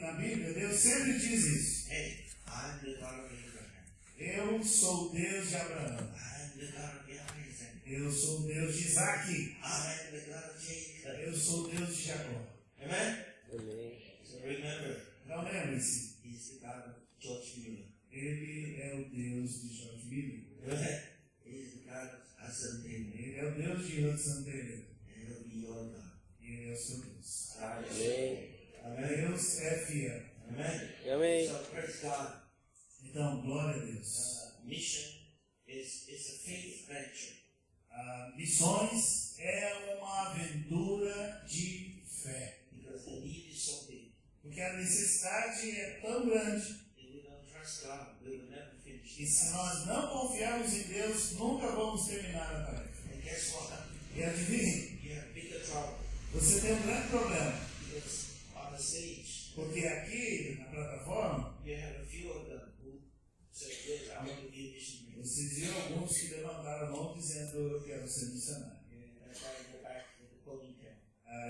Na Bíblia, Deus sempre diz isso. hey, I'm the God of Abraham. Eu sou o Deus de Abraão. I'm the God of Isaac. Eu sou o Deus de Isaac. I'm the God of Jacob. Eu sou o Deus de Jacó. Amen. Amém. So remember, Então lembre-se, He's the God of George Miller. Ele é o Deus de George Miller. Amen. He's the God of Hassan Taylor. Ele é o Deus de Hudson Taylor. And He'll be your God. E Ele é o seu Deus. Amém. Deus é fiel. Amen. Amém. So praise God. Então, glória a Deus. Mission is a faith venture. Missões é uma aventura de fé. Because the need is so big. Porque a necessidade é tão grande. If we don't trust God, we will never finish. E se nós não confiarmos em Deus, nunca vamos terminar a tarefa. And guess what? E adivinhe, You have bigger trouble. você tem um grande problema. Because on the stage, Porque aqui, na plataforma, you have a few of them who say, yes, I want to be a missionary. vocês viram alguns que levantaram a mão dizendo eu quero ser missionário. Yeah, that guy in the back with the ponytail.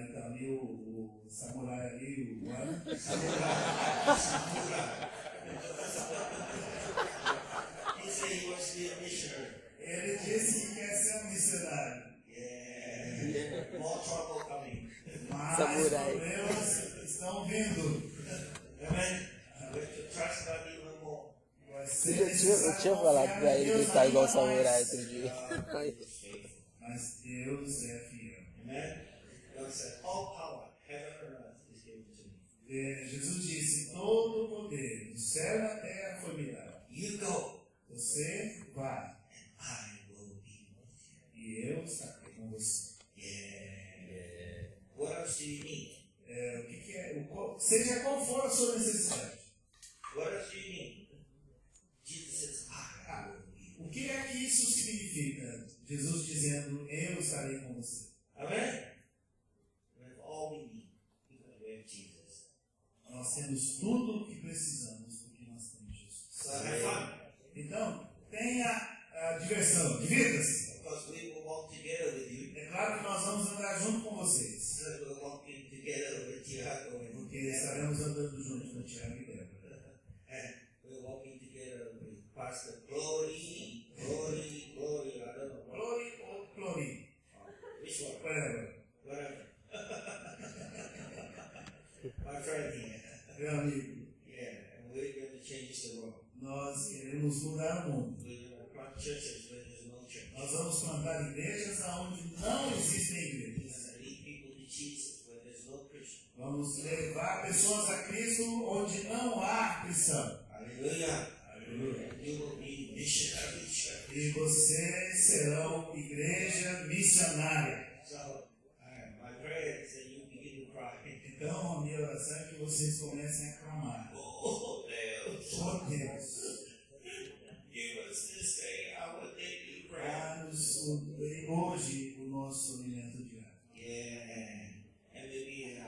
Então ali o samurai ali, o Ana, He said he wants to be a missionary. ele disse que quer ser um missionário. Yeah. More trouble coming. Mas Samurai. problemas estão vindo. Amen. We have to trust God even more. Vai ser Eu necessário tinha falado confiar pra em ele que Deus ele tá igual ainda mais. samurai outro dia. Mas Deus é fiel. Amen. God said, all power, heaven and earth, is given to me. Jesus disse, todo o poder do céu e da terra foi me dado. You go, Você vai I will be with you. e eu estarei com você. Yeah. else do you need? Seja qual for a sua necessidade. What else do you need? Jesus says, I will be. O que é que isso significa? Jesus dizendo, eu estarei com você. Amen? We have all we need because we have Jesus. Nós temos tudo o que precisamos porque nós temos Jesus. So have fun. Então, tenha diversão, divirta-se. Because we will walk together with you. É claro que nós vamos andar junto com vocês. Because we're walking together with Tiago and Porque estaremos andando juntos com Tiago e Débora. and we're walking together with Pastor Glory. Glory, Glory, I don't know what. Glory ou Clori? Which one? Whatever. Whatever. My friend here. Meu amigo, Yeah, and we're going to change the world. nós queremos mudar o mundo. We're going to plant churches where there's no church. Nós vamos plantar igrejas onde não existem We're igrejas. going to lead people to Jesus where there's no Christian. Vamos levar pessoas a Cristo onde não há cristão. Hallelujah. And you will be missionary church. E vocês serão igreja missionária. So, my prayer is that you begin to cry. Então, a minha oração é que vocês comecem a clamar. Oh, Deus. Oh Deus, Give us this day our daily bread. dá-nos hoje o nosso alimento diário. Yeah. And maybe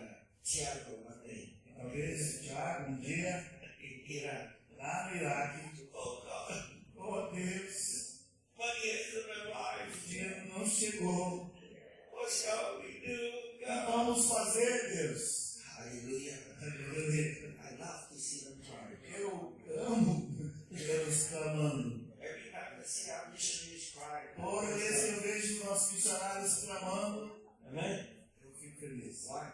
Tiago one day Talvez, Tiago, um dia, in Iraq. lá no Iraque, Oh, God. oh Deus, Money hasn't arrived. o dinheiro não chegou. What shall we do, O que God? vamos fazer, Deus? Hallelujah. Aleluia. I love to see them cry. Eu amo Deus clamando. Every time I see our missionaries cry, Toda vez que eu vejo os nossos missionários clamando, Amen. eu fico feliz. Why?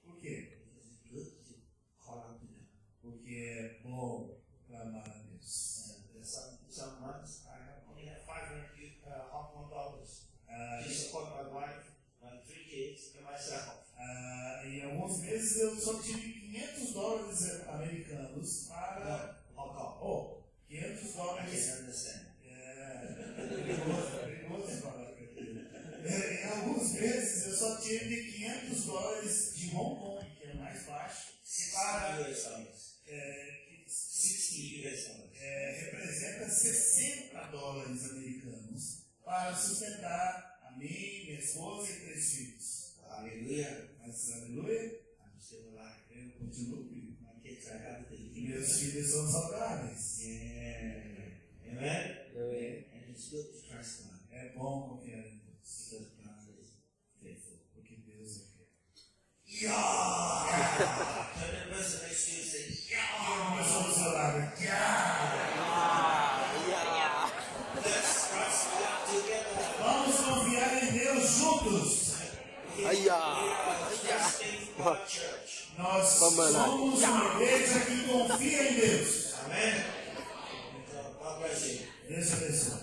Por quê? Because it's good to call out to them. Porque é bom clamar a Deus. And there's some months I have only have $500 Ah, to support my wife, my 3 kids, and myself. em alguns meses eu só tive $500 americanos para. Hong Kong. Oh, $500. I can understand. Perigoso falar com ele. Em alguns meses eu só tive $500 de Hong Kong, que é mais baixo, para. US dollars. que 60 US dollars. representa $60 americanos para sustentar a mim, minha esposa e 3 filhos. Hallelujah. Mas, aleluia, I'm still alive. eu continuo vivo. My kids are healthy. E meus filhos são saudáveis. Yeah. Amen. Amen. And it's good to trust God É bom confiar em Deus, because God is faithful. porque Deus é fiel. Yeah. Turn the person next to you and say, yeah. Começou do seu lado. Let's trust God together. Vamos confiar em Deus juntos. We are trusting God church. Nós somos uma igreja que confia em Deus. Amen. So God bless you. Deus abençoe.